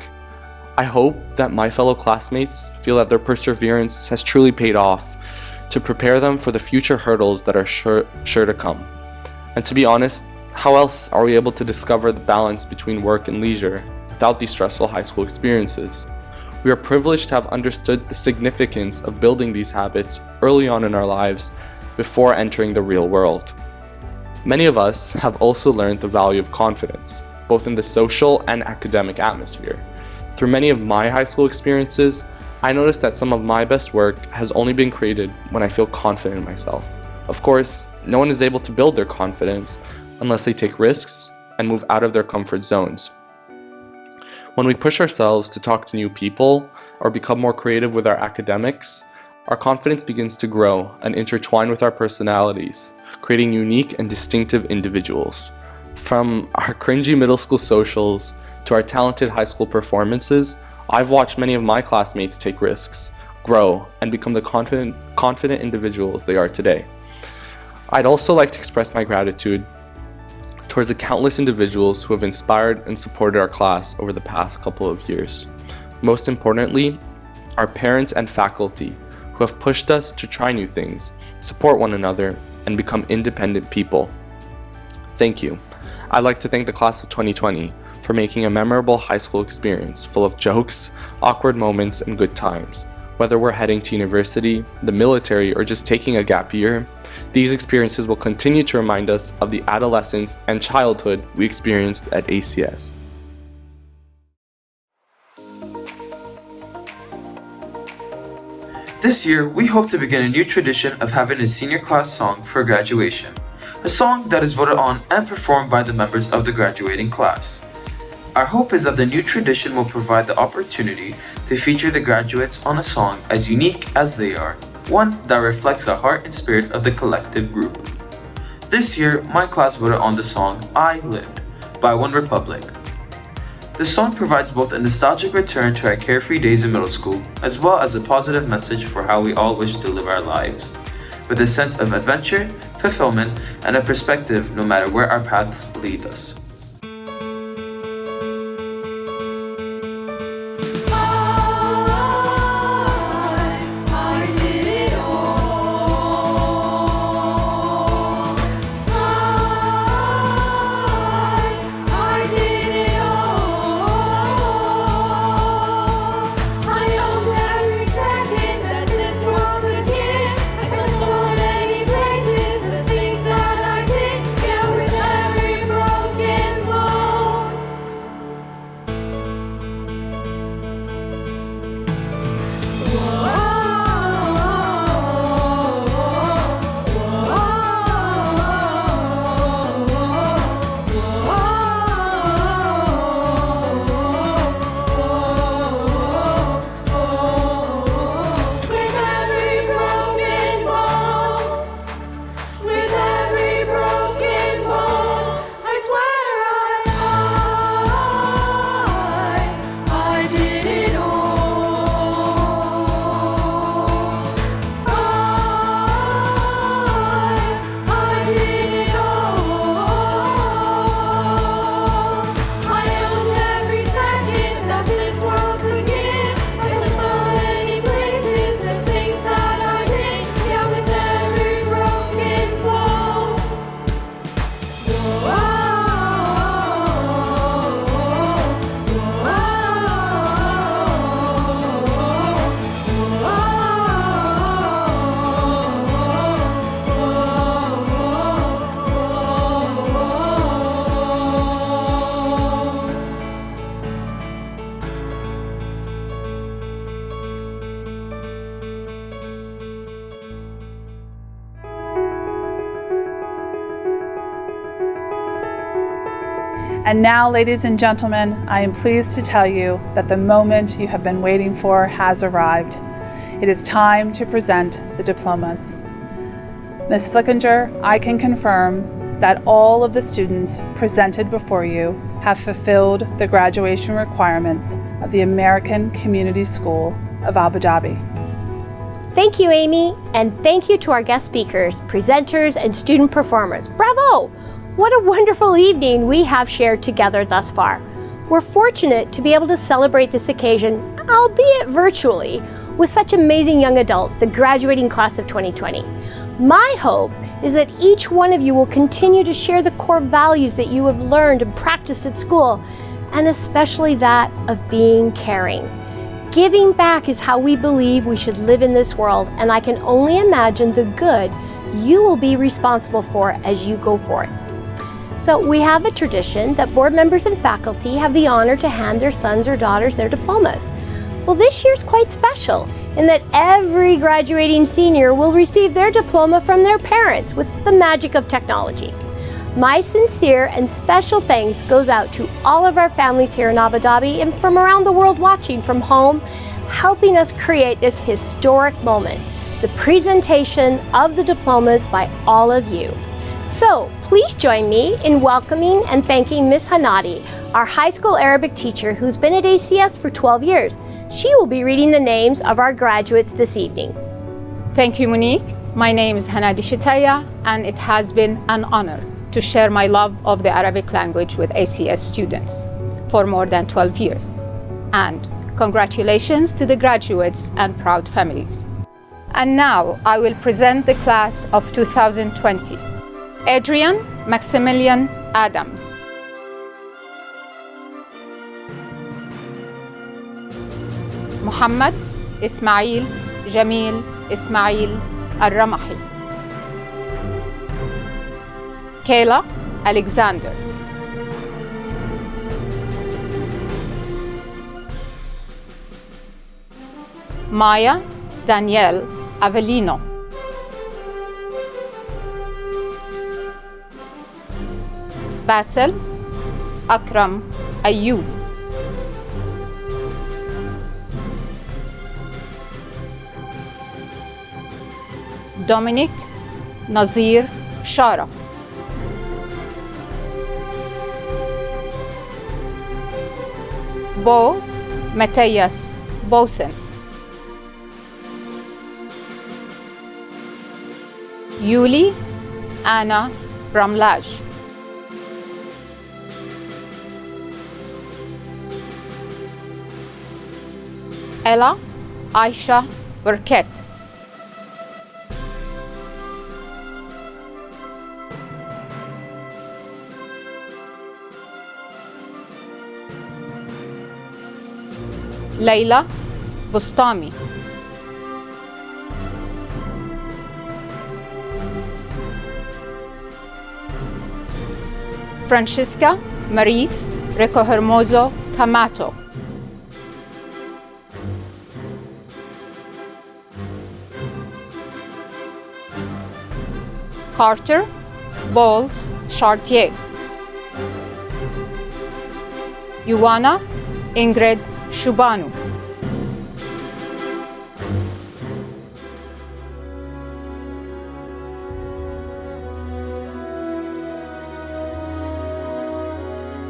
I hope that my fellow classmates feel that their perseverance has truly paid off to prepare them for the future hurdles that are sure to come. And to be honest, how else are we able to discover the balance between work and leisure without these stressful high school experiences? We are privileged to have understood the significance of building these habits early on in our lives before entering the real world. Many of us have also learned the value of confidence, both in the social and academic atmosphere. Through many of my high school experiences, I noticed that some of my best work has only been created when I feel confident in myself. Of course, no one is able to build their confidence unless they take risks and move out of their comfort zones. When we push ourselves to talk to new people or become more creative with our academics, our confidence begins to grow and intertwine with our personalities, creating unique and distinctive individuals. From our cringy middle school socials to our talented high school performances, I've watched many of my classmates take risks, grow, and become the confident individuals they are today. I'd also like to express my gratitude towards the countless individuals who have inspired and supported our class over the past couple of years. Most importantly, our parents and faculty who have pushed us to try new things, support one another, and become independent people. Thank you. I'd like to thank the class of 2020 for making a memorable high school experience full of jokes, awkward moments, and good times. Whether we're heading to university, the military, or just taking a gap year, these experiences will continue to remind us of the adolescence and childhood we experienced at ACS. This year, we hope to begin a new tradition of having a senior class song for graduation, a song that is voted on and performed by the members of the graduating class. Our hope is that the new tradition will provide the opportunity to feature the graduates on a song as unique as they are, one that reflects the heart and spirit of the collective group. This year, my class voted on the song I Lived by One Republic. The song provides both a nostalgic return to our carefree days in middle school, as well as a positive message for how we all wish to live our lives, with a sense of adventure, fulfillment, and a perspective no matter where our paths lead us. Broken And now, ladies and gentlemen, I am pleased to tell you that the moment you have been waiting for has arrived. It is time to present the diplomas. Ms. Flickinger, I can confirm that all of the students presented before you have fulfilled the graduation requirements of the American Community School of Abu Dhabi. Thank you, Amy, and thank you to our guest speakers, presenters, and student performers. Bravo! What a wonderful evening we have shared together thus far. We're fortunate to be able to celebrate this occasion, albeit virtually, with such amazing young adults, the graduating class of 2020. My hope is that each one of you will continue to share the core values that you have learned and practiced at school, and especially that of being caring. Giving back is how we believe we should live in this world, and I can only imagine the good you will be responsible for as you go forth. So we have a tradition that board members and faculty have the honor to hand their sons or daughters their diplomas. Well, this year's quite special in that every graduating senior will receive their diploma from their parents with the magic of technology. My sincere and special thanks goes out to all of our families here in Abu Dhabi and from around the world watching from home, helping us create this historic moment, the presentation of the diplomas by all of you. So please join me in welcoming and thanking Ms. Hanadi, our high school Arabic teacher who's been at ACS for 12 years. She will be reading the names of our graduates this evening. Thank you, Monique. My name is Hanadi Shitaya, and it has been an honor to share my love of the Arabic language with ACS students for more than 12 years. And congratulations to the graduates and proud families. And now I will present the class of 2020. Adrian Maximilian Adams. Muhammad Ismail Jamil Ismail Al-Ramahi. Kayla Alexander. Maya Danielle Avellino. Basil Akram Ayub. Dominic Nazir Shara. Bo Matthias Bosen. Yuli Anna Bramlaj. Ella Aisha Burkett. Layla Bustami. Francisca Marith Rico Hermoso Camato. Carter Bowles Chartier. Yuana Ingrid Shubanu.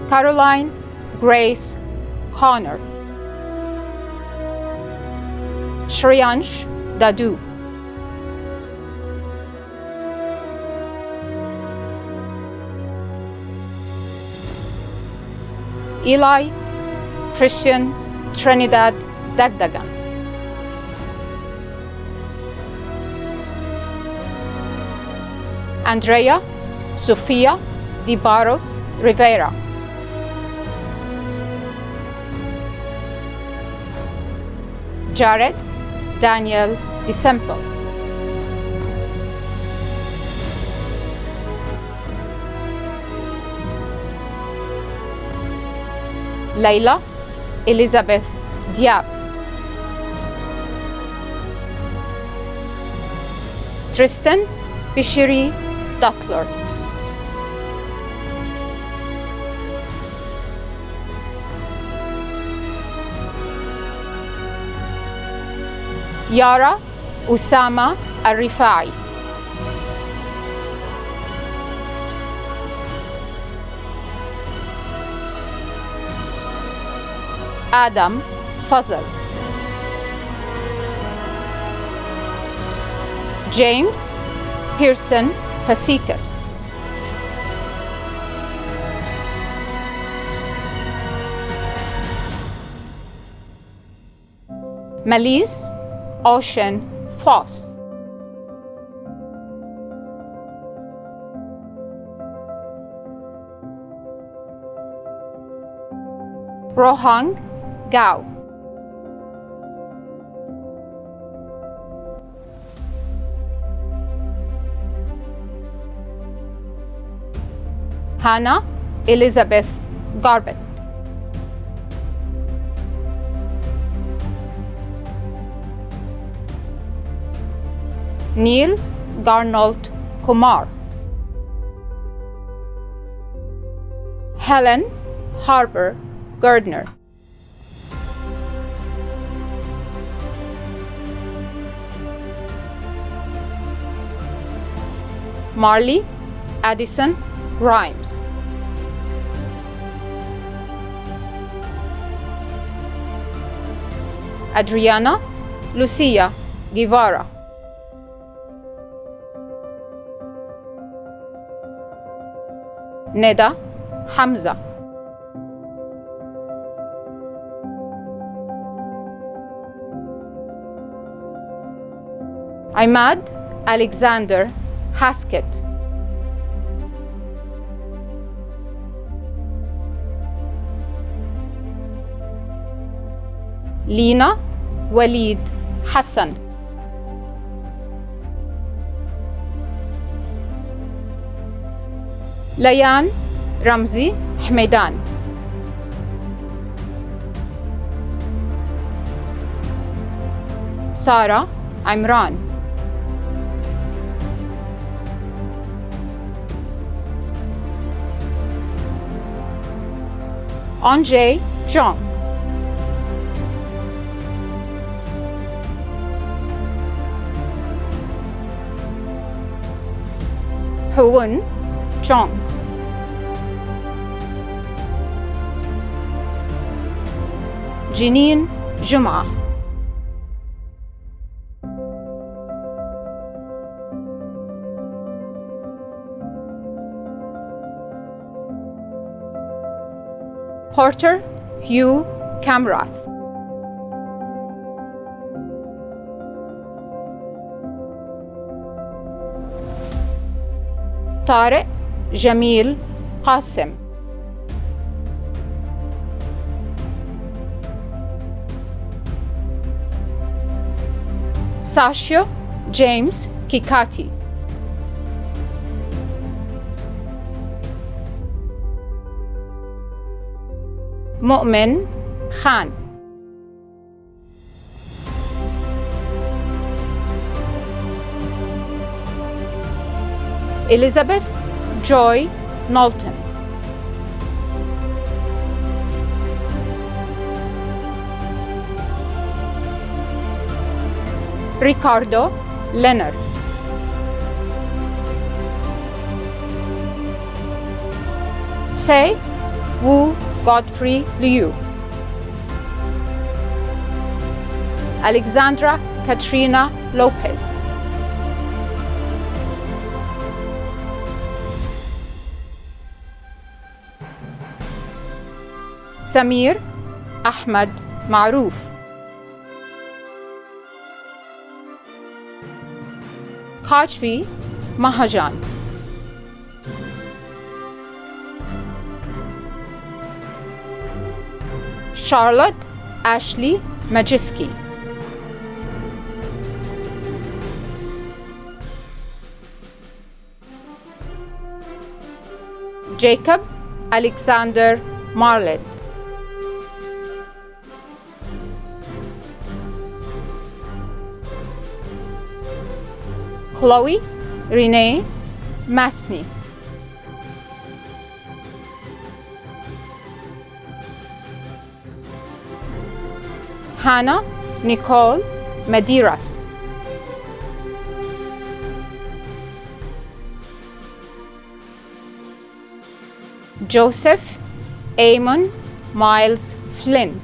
Caroline Grace Connor. Shriyansh Dadu. Eli Christian Trinidad Dagdagan. Andrea Sofia Di Barros Rivera. Jared Daniel DeSemple. Layla Elizabeth Diab. Tristan Bishiri Duttler. Yara Usama Al-Rifai. Adam Fazl. James Pearson Facikas. Malise Ocean Foss. Rohang Gao. Hannah Elizabeth Garbett. Neil Garnold Kumar. Helen Harper Gardner. Marley Addison Grimes. Adriana Lucia Guevara. Neda Hamza. Imad Alexander Haskett. Lina Walid Hassan. Layan Ramzi Hmedan. Sara Imran. Anjay Jong. Hoon Jong. Janine Juma. Porter Hugh Kamrath. Tariq Jamil Qasim. Sasha James Kikati. Mu'min Khan. Elizabeth Joy Knowlton. Ricardo Leonard. Say Wu Godfrey Liu. Alexandra Katrina Lopez. Samir Ahmad Maroof. Kashfi Mahajan. Charlotte Ashley Majiski. Jacob Alexander Marlet. Chloe Renee Masni. Hannah Nicole Madeiras. Joseph Amon Miles Flynn.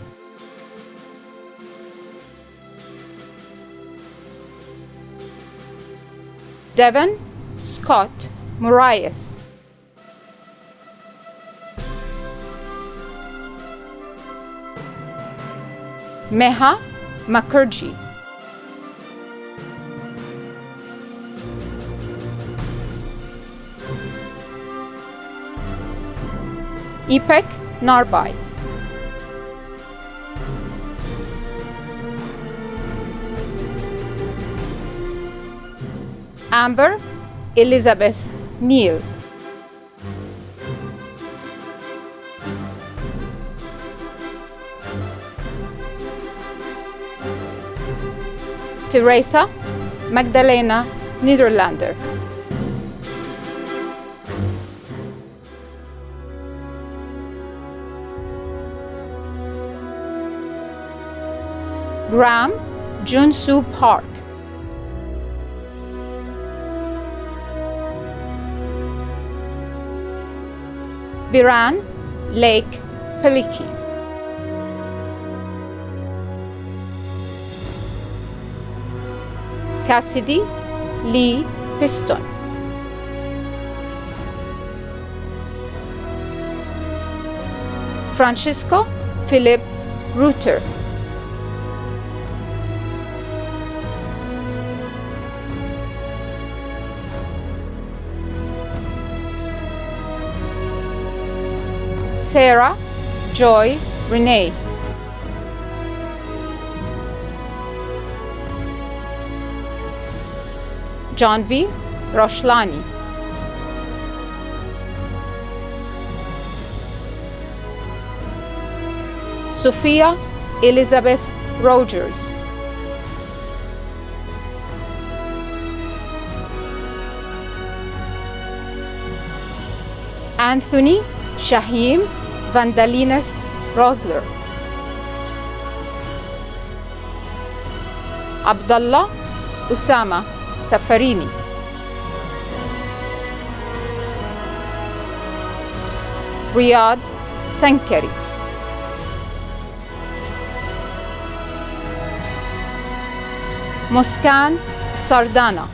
Devon Scott Morias. Meha Mukherjee. Ipek Narbai. Amber Elizabeth Neal. Teresa Magdalena Niederlander. Graham Junsu Park. Biran Lake Peliki. Cassidy Lee Piston. Francisco Philip Reuter. Sarah Joy Renee. Janvi Roshlani. Sophia Elizabeth Rogers. Anthony Shahim Vandalinas Rosler. Abdullah Usama Safarini. Riyad Sankari. Muskan Sardana.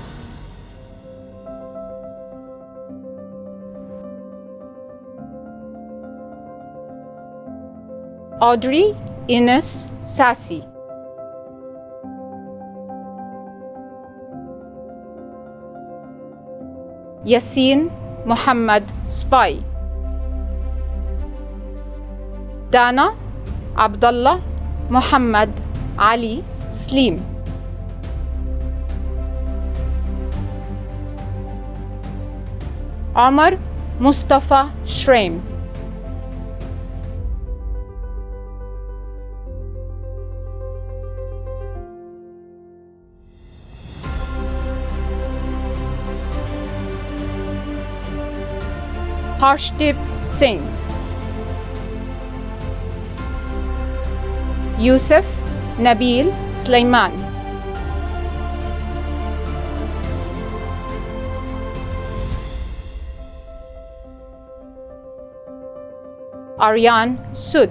Audrey Ines Sassi. Yasin Muhammad Spy. Dana Abdullah Muhammad Ali Slim. Omar Mustafa Shraim. Harshdeep Singh. Yusuf Nabil Sulaiman. Aryan Sud.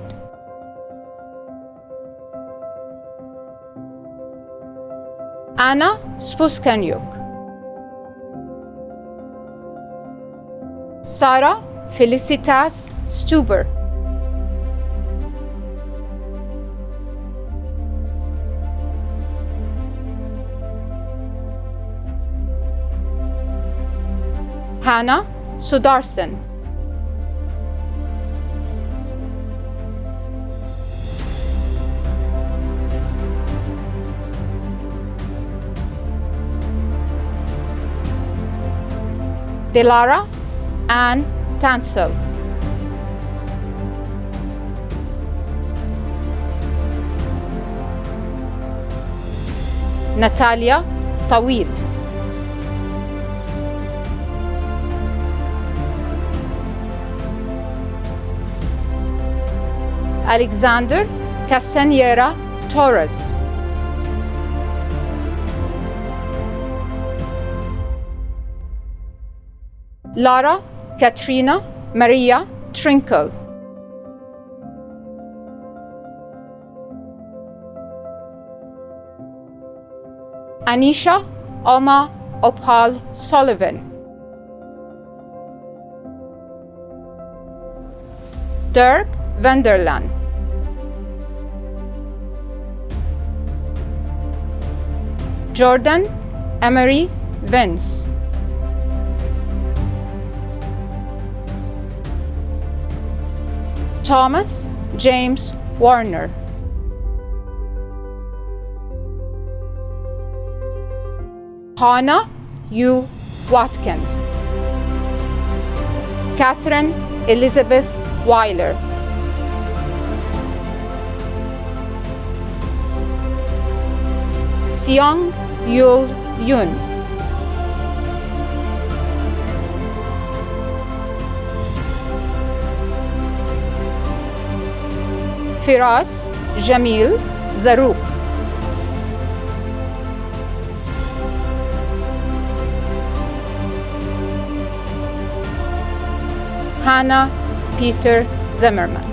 Anna Spuskanyuk. Sara Felicitas Stuber. Hannah Sudarsan. Delara Ann Tansel. Natalia Tawil. Alexander Castanera Torres. Lara, Katrina, Maria, Trinkle. Anisha, Oma, Opal, Sullivan. Dirk, Vanderland. Jordan, Emery, Vince. Thomas, James, Warner. Hannah, Hugh, Watkins. Catherine, Elizabeth, Weiler. Seong, Yul, Yun. Firas, Jamil, Zaruq. Hannah, Peter, Zimmerman.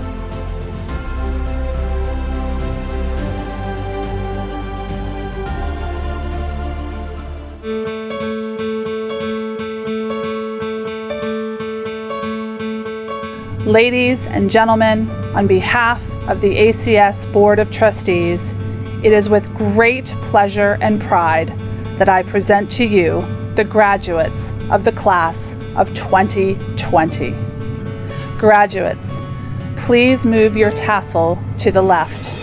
Ladies and gentlemen, on behalf of the ACS Board of Trustees, it is with great pleasure and pride that I present to you the graduates of the class of 2020. Graduates, please move your tassel to the left.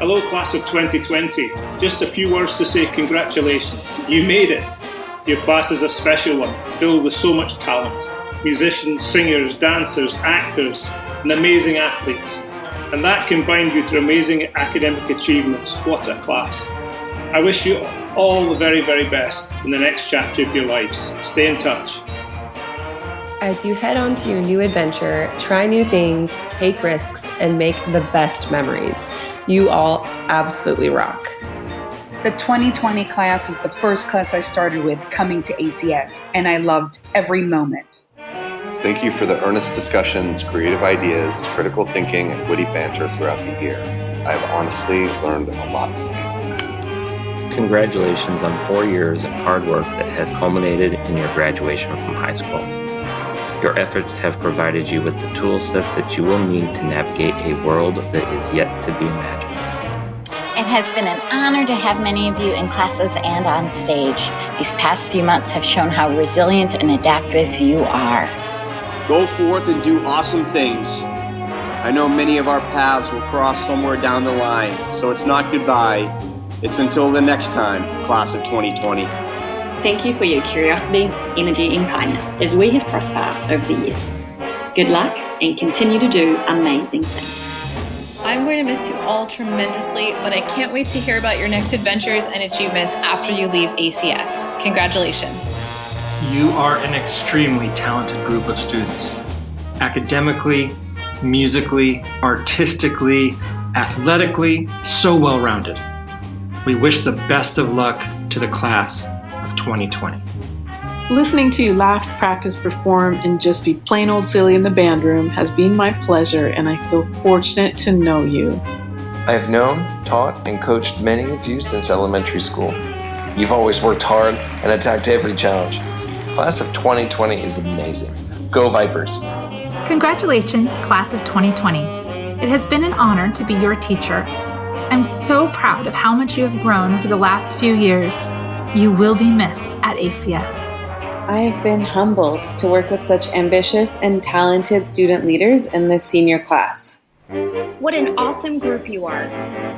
Hello, class of 2020. Just a few words to say congratulations. You made it. Your class is a special one, filled with so much talent. Musicians, singers, dancers, actors, and amazing athletes. And that combined with your amazing academic achievements. What a class. I wish you all the very, very best in the next chapter of your lives. Stay in touch. As you head on to your new adventure, try new things, take risks, and make the best memories. You all absolutely rock. The 2020 class is the first class I started with coming to ACS, and I loved every moment. Thank you for the earnest discussions, creative ideas, critical thinking, and witty banter throughout the year. I've honestly learned a lot today. Congratulations on 4 years of hard work that has culminated in your graduation from high school. Your efforts have provided you with the tool set that you will need to navigate a world that is yet to be imagined. It has been an honor to have many of you in classes and on stage. These past few months have shown how resilient and adaptive you are. Go forth and do awesome things. I know many of our paths will cross somewhere down the line, so it's not goodbye. It's until the next time, class of 2020. Thank you for your curiosity, energy, and kindness as we have crossed paths over the years. Good luck and continue to do amazing things. I'm going to miss you all tremendously, but I can't wait to hear about your next adventures and achievements after you leave ACS. Congratulations. You are an extremely talented group of students. Academically, musically, artistically, athletically, so well-rounded. We wish the best of luck to the class of 2020. Listening to you laugh, practice, perform, and just be plain old silly in the band room has been my pleasure, and I feel fortunate to know you. I have known, taught, and coached many of you since elementary school. You've always worked hard and attacked every challenge. Class of 2020 is amazing. Go Vipers! Congratulations, Class of 2020. It has been an honor to be your teacher. I'm so proud of how much you have grown over the last few years. You will be missed at ACS. I have been humbled to work with such ambitious and talented student leaders in this senior class. What an awesome group you are.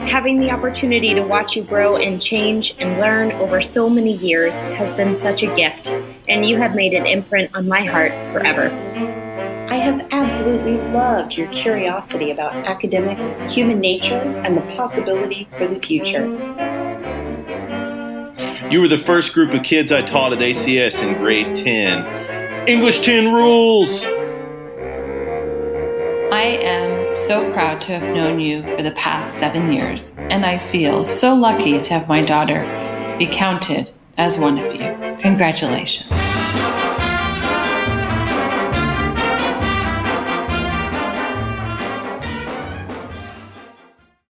Having the opportunity to watch you grow and change and learn over so many years has been such a gift, and you have made an imprint on my heart forever. I have absolutely loved your curiosity about academics, human nature, and the possibilities for the future. You were the first group of kids I taught at ACS in grade 10. English 10 rules! I am so proud to have known you for the past 7 years, and I feel so lucky to have my daughter be counted as one of you. Congratulations.